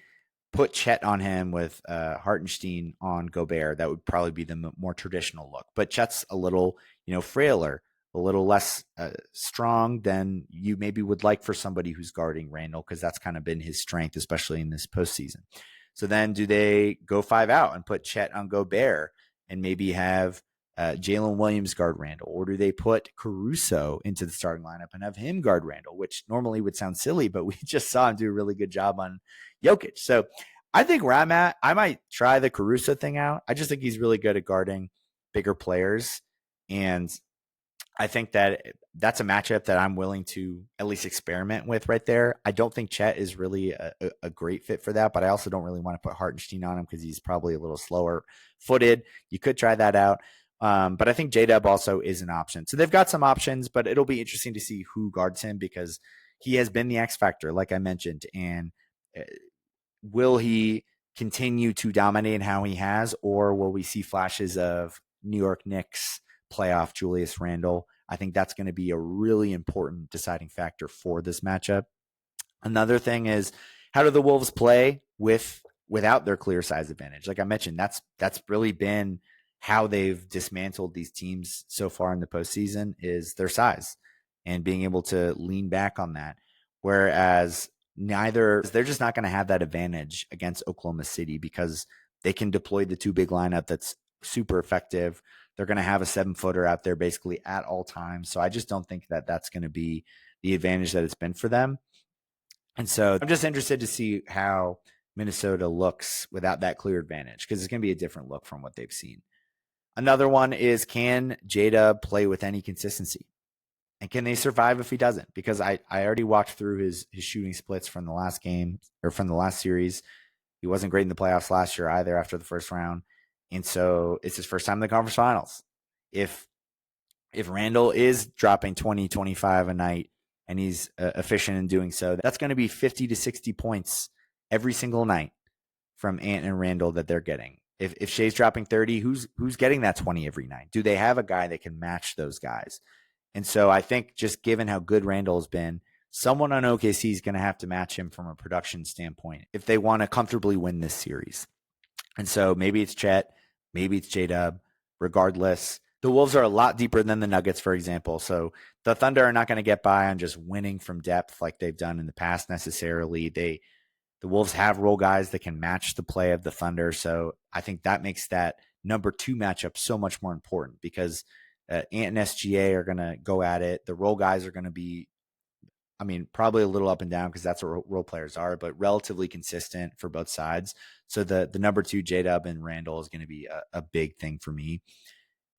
put Chet on him with Hartenstein on Gobert? That would probably be the more traditional look. But Chet's a little, frailer, a little less strong than you maybe would like for somebody who's guarding Randall, because that's kind of been his strength, especially in this postseason. So then do they go 5 out and put Chet on Gobert and maybe have Jalen Williams guard Randall? Or do they put Caruso into the starting lineup and have him guard Randall, which normally would sound silly, but we just saw him do a really good job on Jokic. So I think where I'm at, I might try the Caruso thing out. I just think he's really good at guarding bigger players. And I think that that's a matchup that I'm willing to at least experiment with right there. I don't think Chet is really a great fit for that, but I also don't really want to put Hartenstein on him because he's probably a little slower footed. You could try that out. But I think J-Dub also is an option. So they've got some options, but it'll be interesting to see who guards him because he has been the X factor, like I mentioned. And will he continue to dominate how he has, or will we see flashes of New York Knicks playoff Julius Randle? I think that's going to be a really important deciding factor for this matchup. Another thing is, how do the Wolves play without their clear size advantage? Like I mentioned, that's really been how they've dismantled these teams so far in the postseason, is their size and being able to lean back on that. Whereas they're just not going to have that advantage against Oklahoma City because they can deploy the 2 big lineup that's super effective. They're going to have a 7-footer out there basically at all times. So I just don't think that that's going to be the advantage that it's been for them. And so I'm just interested to see how Minnesota looks without that clear advantage, because it's going to be a different look from what they've seen. Another one is, can J-Dub play with any consistency? And can they survive if he doesn't? Because I already walked through his shooting splits from the last game, or from the last series. He wasn't great in the playoffs last year either after the first round. And so it's his first time in the conference finals. If Randall is dropping 20, 25 a night, and he's efficient in doing so, that's going to be 50 to 60 points every single night from Ant and Randall that they're getting. If Shai's dropping 30, who's getting that 20 every night? Do they have a guy that can match those guys? And so I think just given how good Randall has been, someone on OKC is going to have to match him from a production standpoint if they want to comfortably win this series. And so maybe it's Chet, maybe it's J-Dub. Regardless, the Wolves are a lot deeper than the Nuggets, for example. So the Thunder are not going to get by on just winning from depth like they've done in the past necessarily. The Wolves have role guys that can match the play of the Thunder. So I think that makes that number 2 matchup so much more important because Ant and SGA are going to go at it. The role guys are going to be, probably a little up and down because that's what role players are, but relatively consistent for both sides. So the number 2 J-Dub and Randall is going to be a big thing for me.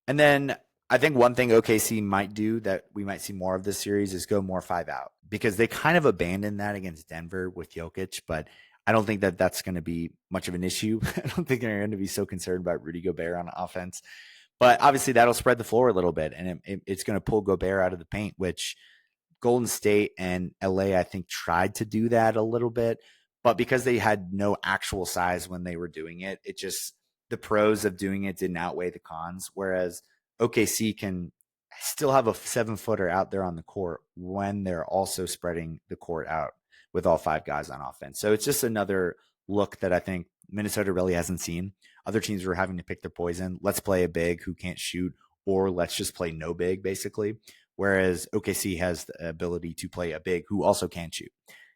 And then I think one thing OKC might do that we might see more of this series is go more 5 out because they kind of abandoned that against Denver with Jokic, but I don't think that that's going to be much of an issue. I don't think they're going to be so concerned about Rudy Gobert on offense, but obviously that'll spread the floor a little bit and it's going to pull Gobert out of the paint, which Golden State and LA, I think, tried to do that a little bit, but because they had no actual size when they were doing it, it just, the pros of doing it didn't outweigh the cons, whereas OKC can still have a 7-footer out there on the court when they're also spreading the court out with all 5 guys on offense. So it's just another look that I think Minnesota really hasn't seen. Other teams were having to pick their poison. Let's play a big who can't shoot, or let's just play no big, basically. Whereas OKC has the ability to play a big who also can shoot.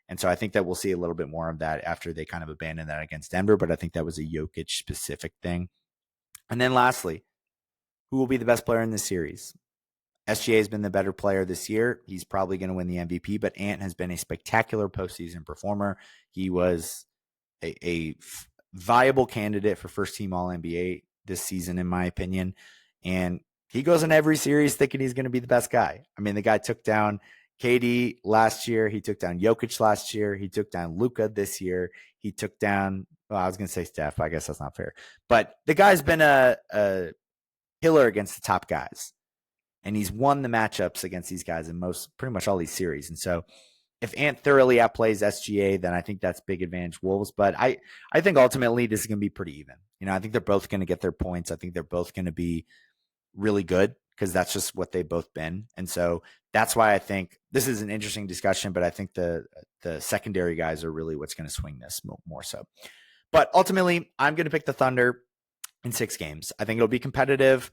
And so I think that we'll see a little bit more of that after they kind of abandoned that against Denver, but I think that was a Jokic specific thing. And then lastly, who will be the best player in this series? SGA has been the better player this year. He's probably going to win the MVP, but Ant has been a spectacular postseason performer. He was a viable candidate for first team All-NBA this season, in my opinion. And he goes in every series thinking he's going to be the best guy. The guy took down KD last year. He took down Jokic last year. He took down Luka this year. He took down, I was going to say Steph. I guess that's not fair. But the guy's been a killer against the top guys. And he's won the matchups against these guys in pretty much all these series. And so if Ant thoroughly outplays SGA, then I think that's big advantage Wolves. But I think ultimately this is going to be pretty even. I think they're both going to get their points. I think they're both going to be really good because that's just what they've both been. And so that's why I think this is an interesting discussion, but I think the secondary guys are really what's going to swing this more so. But ultimately, I'm going to pick the Thunder in 6 games. I think it'll be competitive.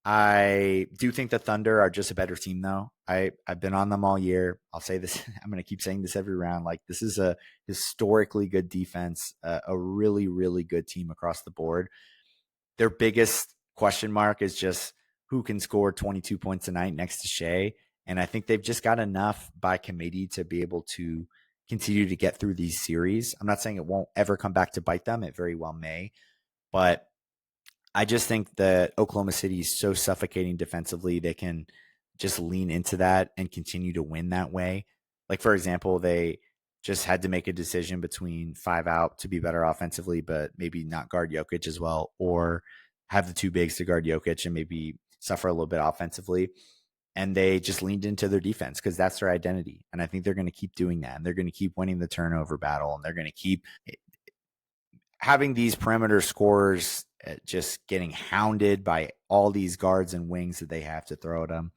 I do think the Thunder are just a better team, though. I've been on them all year. I'll say this. I'm going to keep saying this every round. Like, this is a historically good defense, a really, really good team across the board. Their biggest question mark is just who can score 22 points a night next to Shai. And I think they've just got enough by committee to be able to continue to get through these series. I'm not saying it won't ever come back to bite them. It very well may. But I just think that Oklahoma City is so suffocating defensively. They can just lean into that and continue to win that way. Like, for example, they just had to make a decision between 5 out to be better offensively, but maybe not guard Jokic as well, or have the 2 bigs to guard Jokic and maybe suffer a little bit offensively. And they just leaned into their defense because that's their identity. And I think they're going to keep doing that. And they're going to keep winning the turnover battle. And they're going to keep having these perimeter scorers just getting hounded by all these guards and wings that they have to throw at them.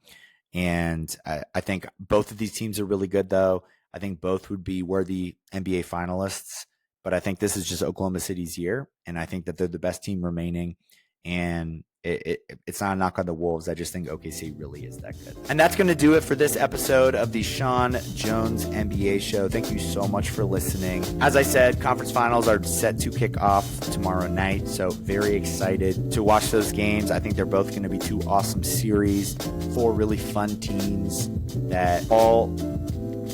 And I think both of these teams are really good, though. I think both would be worthy NBA finalists. But I think this is just Oklahoma City's year. And I think that they're the best team remaining. And it's not a knock on the Wolves. I just think OKC really is that good. And that's going to do it for this episode of the Sean Jones NBA Show. Thank you so much for listening. As I said, conference finals are set to kick off tomorrow night, so very excited to watch those games. I think they're both going to be 2 awesome series, 4 really fun teams that all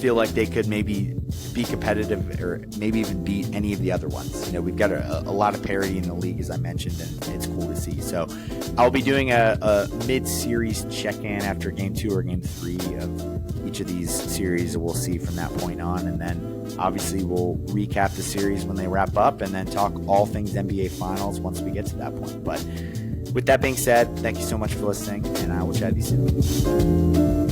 feel like they could maybe be competitive or maybe even beat any of the other ones. We've got a lot of parity in the league, as I mentioned, and it's cool to see. So I'll be doing a mid-series check-in after game 2 or game 3 of each of these series. We'll see from that point on. And then obviously we'll recap the series when they wrap up and then talk all things NBA finals once we get to that point. But with that being said, thank you so much for listening, and I will chat to you soon.